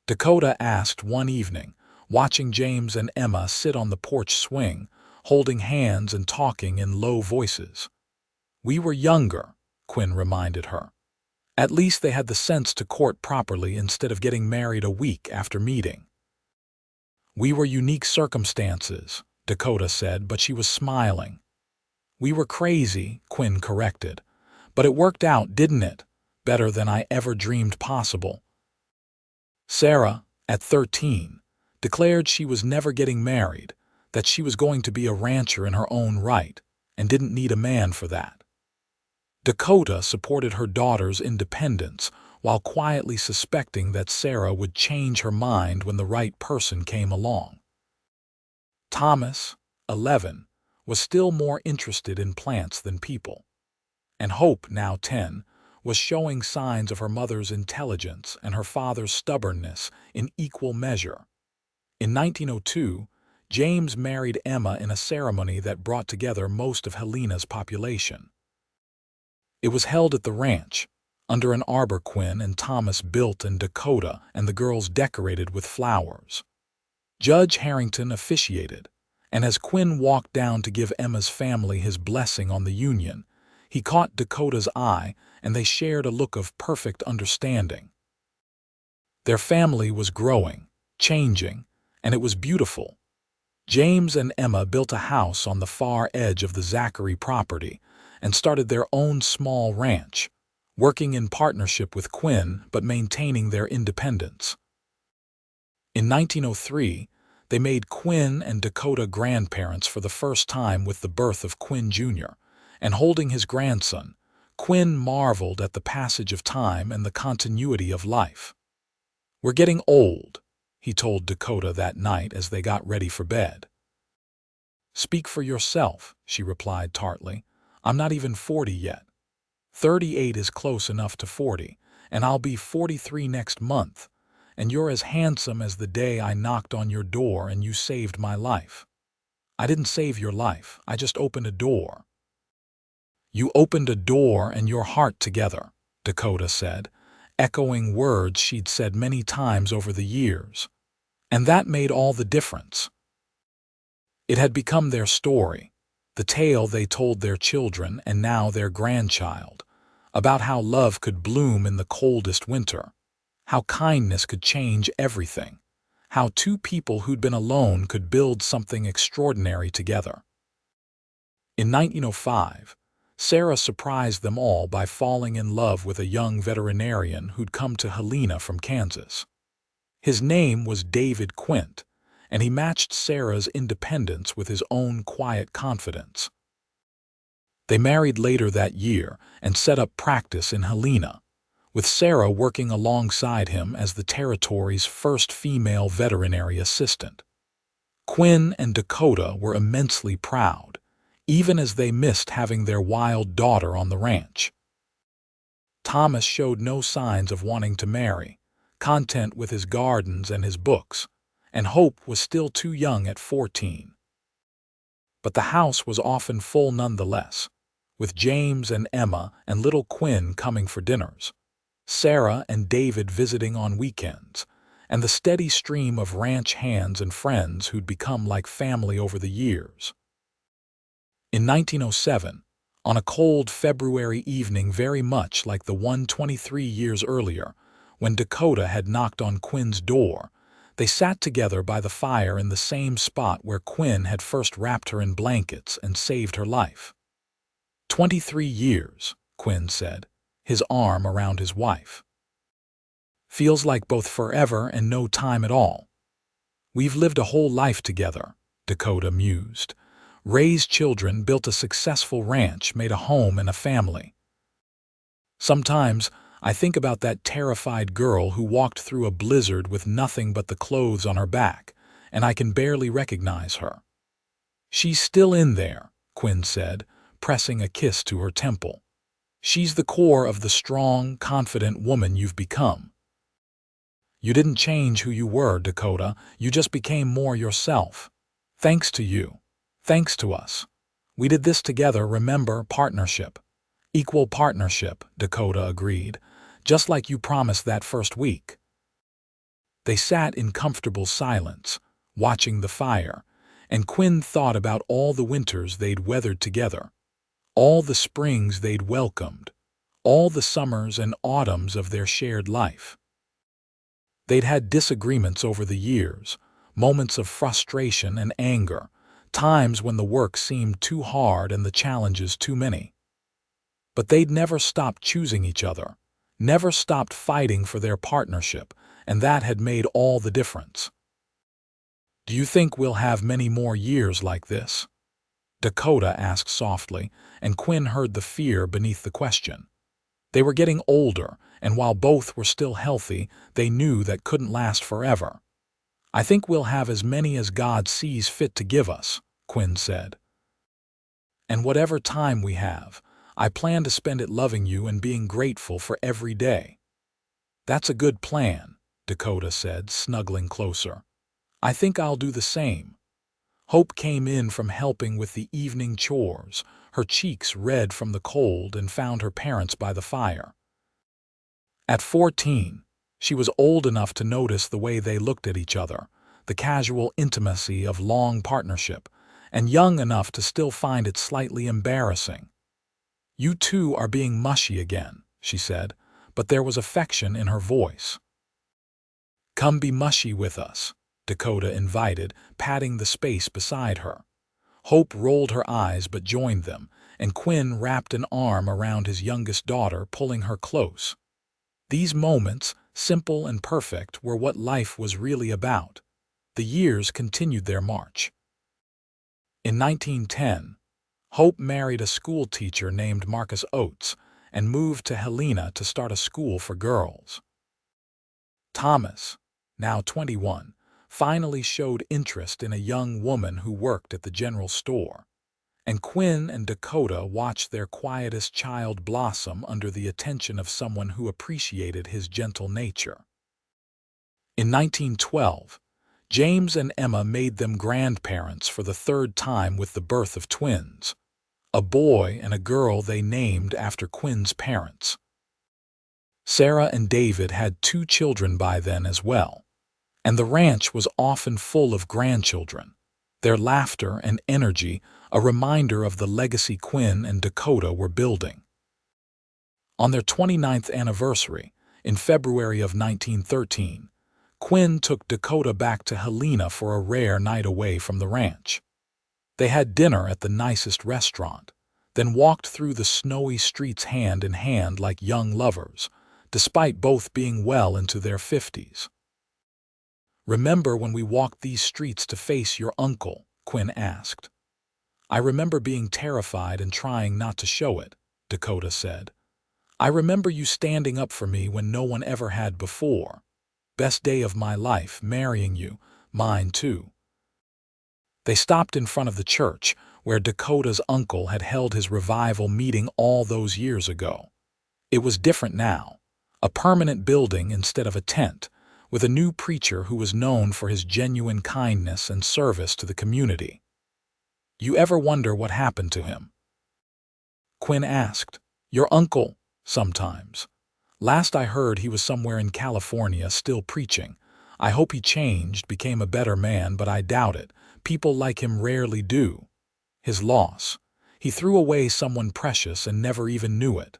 Dakota asked one evening, watching James and Emma sit on the porch swing, holding hands and talking in low voices. "We were younger," Quinn reminded her. "At least they had the sense to court properly instead of getting married a week after meeting." "We were unique circumstances," Dakota said, but she was smiling. "We were crazy," Quinn corrected. "But it worked out, didn't it? Better than I ever dreamed possible." Sarah, at 13, declared she was never getting married, that she was going to be a rancher in her own right, and didn't need a man for that. Dakota supported her daughter's independence, while quietly suspecting that Sarah would change her mind when the right person came along. Thomas, 11, was still more interested in plants than people. And Hope, now 10, was showing signs of her mother's intelligence and her father's stubbornness in equal measure. In 1902, James married Emma in a ceremony that brought together most of Helena's population. It was held at the ranch, under an arbor Quinn and Thomas built in Dakota, and the girls decorated with flowers. Judge Harrington officiated, and as Quinn walked down to give Emma's family his blessing on the union, he caught Dakota's eye, and they shared a look of perfect understanding. Their family was growing, changing, and it was beautiful. James and Emma built a house on the far edge of the Zachary property and started their own small ranch, working in partnership with Quinn but maintaining their independence. In 1903, They made Quinn and Dakota grandparents for the first time with the birth of Quinn Jr., and holding his grandson, Quinn marveled at the passage of time and the continuity of life. "We're getting old," he told Dakota that night as they got ready for bed. "Speak for yourself," she replied tartly. "I'm not even 40 yet. 38 is close enough to 40, and I'll be 43 next month, and you're as handsome as the day I knocked on your door and you saved my life." "I didn't save your life, I just opened a door." "You opened a door and your heart together," Dakota said, echoing words she'd said many times over the years. And that made all the difference. It had become their story, the tale they told their children and now their grandchild, about how love could bloom in the coldest winter, how kindness could change everything, how two people who'd been alone could build something extraordinary together. In 1905, Sarah surprised them all by falling in love with a young veterinarian who'd come to Helena from Kansas. His name was David Quint, and he matched Sarah's independence with his own quiet confidence. They married later that year and set up practice in Helena, with Sarah working alongside him as the territory's first female veterinary assistant. Quinn and Dakota were immensely proud, even as they missed having their wild daughter on the ranch. Thomas showed no signs of wanting to marry, content with his gardens and his books, and Hope was still too young at 14. But the house was often full nonetheless, with James and Emma and little Quinn coming for dinners, Sarah and David visiting on weekends, and the steady stream of ranch hands and friends who'd become like family over the years. In 1907, on a cold February evening very much like the one 23 years earlier, when Dakota had knocked on Quinn's door, they sat together by the fire in the same spot where Quinn had first wrapped her in blankets and saved her life. 23 years, Quinn said, his arm around his wife. "Feels like both forever and no time at all. We've lived a whole life together," Dakota mused. "Raised children, built a successful ranch, made a home and a family. Sometimes I think about that terrified girl who walked through a blizzard with nothing but the clothes on her back, and I can barely recognize her." "She's still in there," Quinn said, pressing a kiss to her temple. "She's the core of the strong, confident woman you've become." "You didn't change who you were, Dakota. You just became more yourself. Thanks to you. Thanks to us. We did this together, remember? Partnership." "Equal partnership," Dakota agreed, "just like you promised that first week." They sat in comfortable silence, watching the fire, and Quinn thought about all the winters they'd weathered together, all the springs they'd welcomed, all the summers and autumns of their shared life. They'd had disagreements over the years, moments of frustration and anger, times when the work seemed too hard and the challenges too many. But they'd never stopped choosing each other, never stopped fighting for their partnership, and that had made all the difference. "Do you think we'll have many more years like this?" Dakota asked softly, and Quinn heard the fear beneath the question. They were getting older, and while both were still healthy, they knew that couldn't last forever. "I think we'll have as many as God sees fit to give us," Quinn said. "And whatever time we have, I plan to spend it loving you and being grateful for every day." "That's a good plan," Dakota said, snuggling closer. "I think I'll do the same." Hope came in from helping with the evening chores, her cheeks red from the cold, and found her parents by the fire. At 14, she was old enough to notice the way they looked at each other, the casual intimacy of long partnership, and young enough to still find it slightly embarrassing. "You two are being mushy again," she said, but there was affection in her voice. "Come be mushy with us," Dakota invited, patting the space beside her. Hope rolled her eyes but joined them, and Quinn wrapped an arm around his youngest daughter, pulling her close. These moments, simple and perfect, were what life was really about. The years continued their march. In 1910, Hope married a school teacher named Marcus Oates and moved to Helena to start a school for girls. Thomas, now 21, finally showed interest in a young woman who worked at the general store, and Quinn and Dakota watched their quietest child blossom under the attention of someone who appreciated his gentle nature. In 1912, James and Emma made them grandparents for the third time with the birth of twins, a boy and a girl they named after Quinn's parents. Sarah and David had 2 children by then as well, and the ranch was often full of grandchildren, their laughter and energy a reminder of the legacy Quinn and Dakota were building. On their 29th anniversary, in February of 1913, Quinn took Dakota back to Helena for a rare night away from the ranch. They had dinner at the nicest restaurant, then walked through the snowy streets hand in hand like young lovers, despite both being well into their 50s. "Remember when we walked these streets to face your uncle?" Quinn asked. "I remember being terrified and trying not to show it," Dakota said. "I remember you standing up for me when no one ever had before. Best day of my life, marrying you, mine too." They stopped in front of the church, where Dakota's uncle had held his revival meeting all those years ago. It was different now, a permanent building instead of a tent, with a new preacher who was known for his genuine kindness and service to the community. "You ever wonder what happened to him?" Quinn asked. "Your uncle?" "Sometimes. Last I heard he was somewhere in California still preaching. I hope he changed, became a better man, but I doubt it. People like him rarely do. His loss. He threw away someone precious and never even knew it."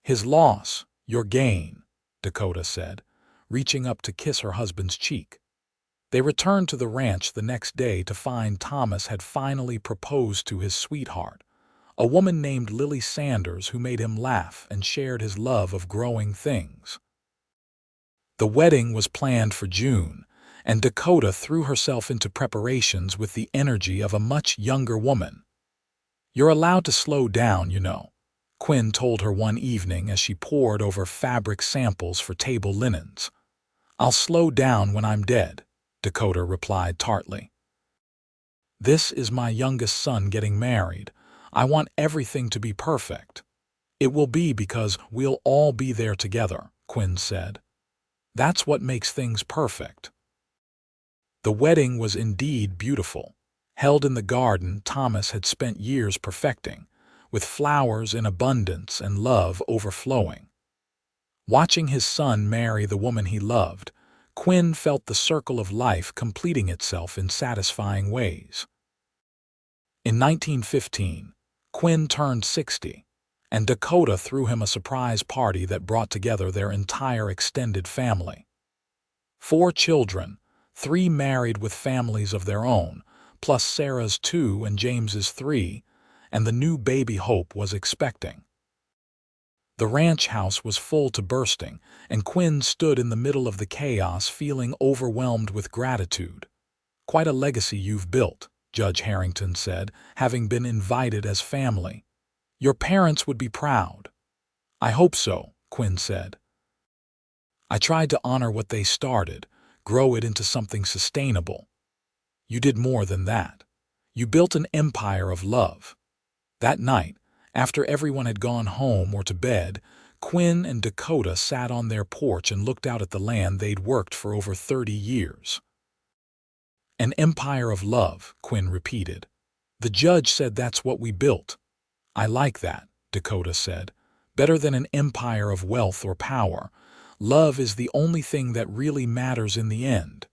"His loss, your gain," Dakota said, reaching up to kiss her husband's cheek. They returned to the ranch the next day to find Thomas had finally proposed to his sweetheart, a woman named Lily Sanders who made him laugh and shared his love of growing things. The wedding was planned for June, and Dakota threw herself into preparations with the energy of a much younger woman. "You're allowed to slow down, you know," Quinn told her one evening as she pored over fabric samples for table linens. "I'll slow down when I'm dead," Dakota replied tartly. "This is my youngest son getting married. I want everything to be perfect." "It will be because we'll all be there together," Quinn said. "That's what makes things perfect." The wedding was indeed beautiful, held in the garden Thomas had spent years perfecting, with flowers in abundance and love overflowing. Watching his son marry the woman he loved, Quinn felt the circle of life completing itself in satisfying ways. In 1915, Quinn turned 60, and Dakota threw him a surprise party that brought together their entire extended family. 4 children, 3 married with families of their own, plus Sarah's 2 and James's 3, and the new baby Hope was expecting. The ranch house was full to bursting, and Quinn stood in the middle of the chaos feeling overwhelmed with gratitude. "Quite a legacy you've built," Judge Harrington said, having been invited as family. "Your parents would be proud." "I hope so," Quinn said. "I tried to honor what they started, grow it into something sustainable." "You did more than that. You built an empire of love." That night, after everyone had gone home or to bed, Quinn and Dakota sat on their porch and looked out at the land they'd worked for over 30 years. "An empire of love," Quinn repeated. "The judge said that's what we built." "I like that," Dakota said. "Better than an empire of wealth or power. Love is the only thing that really matters in the end."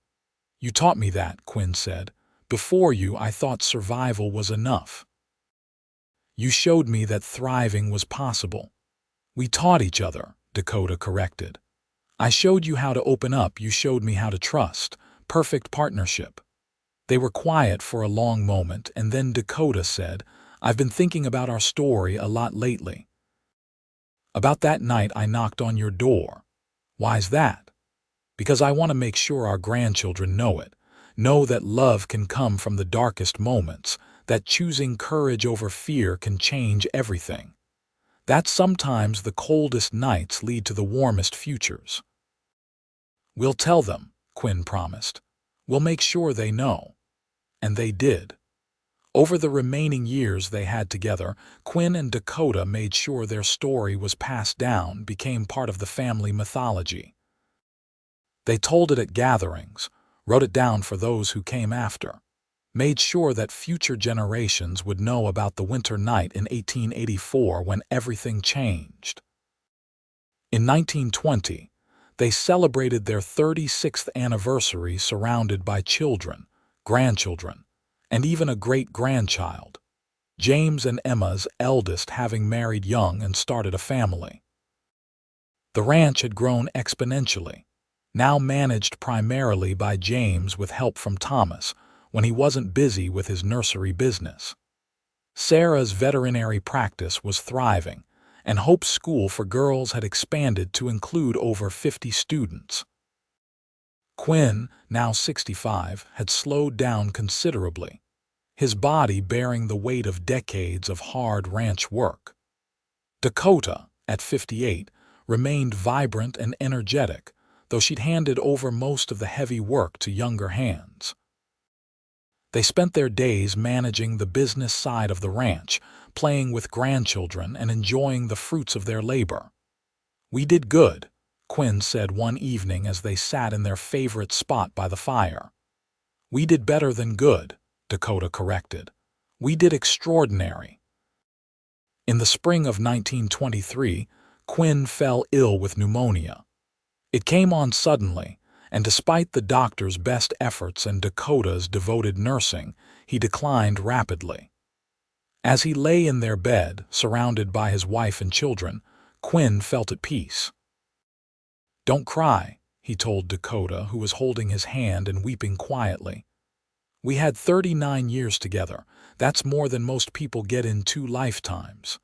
"You taught me that," Quinn said. "Before you, I thought survival was enough." "You showed me that thriving was possible." "We taught each other," Dakota corrected. "I showed you how to open up, you showed me how to trust. Perfect partnership." They were quiet for a long moment, and then Dakota said, "I've been thinking about our story a lot lately." "About that night I knocked on your door." "Why's that?" Because I want to make sure our grandchildren know it. Know that love can come from the darkest moments, that choosing courage over fear can change everything. That sometimes the coldest nights lead to the warmest futures. We'll tell them, Quinn promised. We'll make sure they know. And they did. Over the remaining years they had together, Quinn and Dakota made sure their story was passed down, became part of the family mythology. They told it at gatherings, wrote it down for those who came after, made sure that future generations would know about the winter night in 1884 when everything changed. In 1920, they celebrated their 36th anniversary surrounded by children, grandchildren, and even a great-grandchild, James and Emma's eldest having married young and started a family. The ranch had grown exponentially, now managed primarily by James with help from Thomas when he wasn't busy with his nursery business. Sarah's veterinary practice was thriving, and Hope's school for girls had expanded to include over 50 students. Quinn, now 65, had slowed down considerably, his body bearing the weight of decades of hard ranch work. Dakota, at 58, remained vibrant and energetic, though she'd handed over most of the heavy work to younger hands. They spent their days managing the business side of the ranch, playing with grandchildren and enjoying the fruits of their labor. "We did good," Quinn said one evening as they sat in their favorite spot by the fire. "We did better than good," Dakota corrected. "We did extraordinary." In the spring of 1923, Quinn fell ill with pneumonia. It came on suddenly, and despite the doctor's best efforts and Dakota's devoted nursing, he declined rapidly. As he lay in their bed, surrounded by his wife and children, Quinn felt at peace. "Don't cry," he told Dakota, who was holding his hand and weeping quietly. "We had 39 years together. That's more than most people get in 2 lifetimes."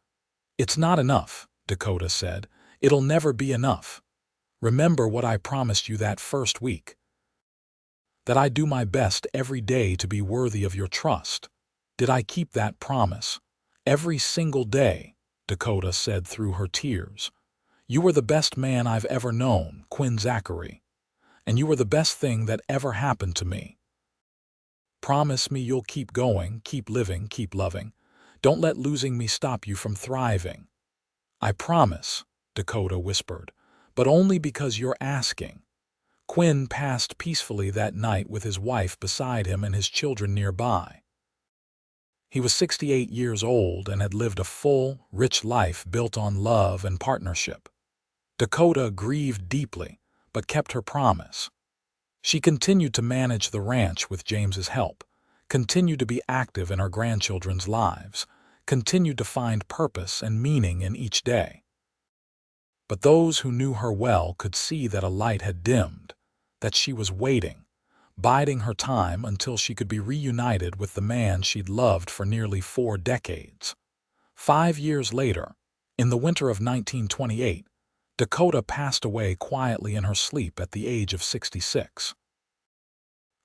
"It's not enough," Dakota said. "It'll never be enough. Remember what I promised you that first week. That I'd do my best every day to be worthy of your trust. Did I keep that promise? Every single day," Dakota said through her tears. "You were the best man I've ever known, Quinn Zachary. And you were the best thing that ever happened to me. Promise me you'll keep going, keep living, keep loving. Don't let losing me stop you from thriving." "I promise," Dakota whispered, "but only because you're asking." Quinn passed peacefully that night with his wife beside him and his children nearby. He was 68 years old and had lived a full, rich life built on love and partnership. Dakota grieved deeply, but kept her promise. She continued to manage the ranch with James's help, continued to be active in her grandchildren's lives, continued to find purpose and meaning in each day. But those who knew her well could see that a light had dimmed, that she was waiting, biding her time until she could be reunited with the man she'd loved for nearly 4 decades. 5 years later, in the winter of 1928, Dakota passed away quietly in her sleep at the age of 66.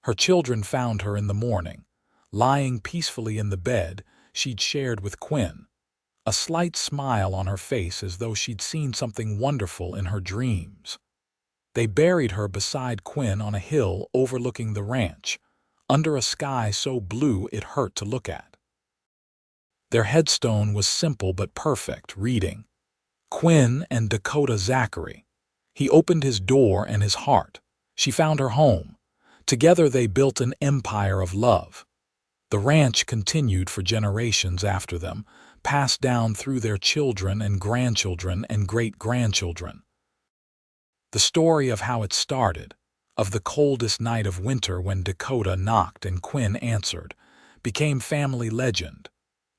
Her children found her in the morning, lying peacefully in the bed she'd shared with Quinn, a slight smile on her face as though she'd seen something wonderful in her dreams. They buried her beside Quinn on a hill overlooking the ranch, under a sky so blue it hurt to look at. Their headstone was simple but perfect, reading, "Quinn and Dakota Zachary." He opened his door and his heart. She found her home. Together they built an empire of love. The ranch continued for generations after them, passed down through their children and grandchildren and great-grandchildren. The story of how it started, of the coldest night of winter when Dakota knocked and Quinn answered, became family legend,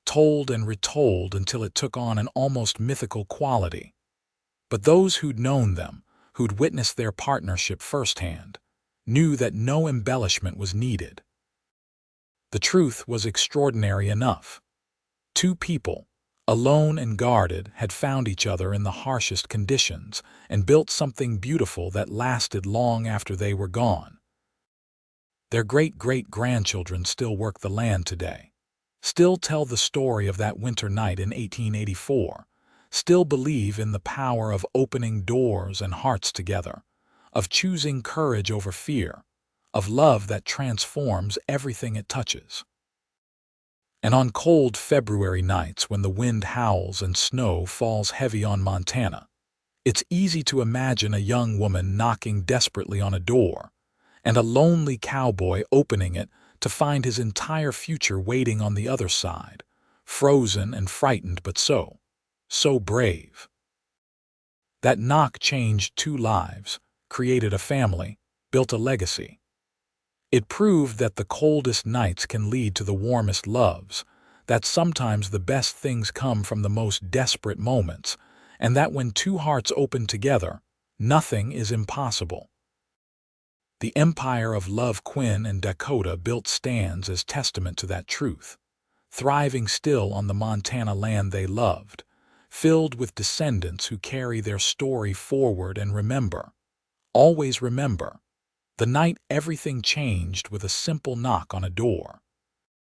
told and retold until it took on an almost mythical quality. But those who'd known them, who'd witnessed their partnership firsthand, knew that no embellishment was needed. The truth was extraordinary enough. 2 people, alone and guarded, had found each other in the harshest conditions and built something beautiful that lasted long after they were gone. Their great-great-grandchildren still work the land today, still tell the story of that winter night in 1884, still believe in the power of opening doors and hearts together, of choosing courage over fear, of love that transforms everything it touches. And on cold February nights when the wind howls and snow falls heavy on Montana, it's easy to imagine a young woman knocking desperately on a door, and a lonely cowboy opening it to find his entire future waiting on the other side, frozen and frightened but so brave. That knock changed 2 lives, created a family, built a legacy. It proved that the coldest nights can lead to the warmest loves, that sometimes the best things come from the most desperate moments, and that when 2 hearts open together, nothing is impossible. The empire of love Quinn and Dakota built stands as testament to that truth, thriving still on the Montana land they loved, filled with descendants who carry their story forward. And remember, always remember, the night everything changed with a simple knock on a door.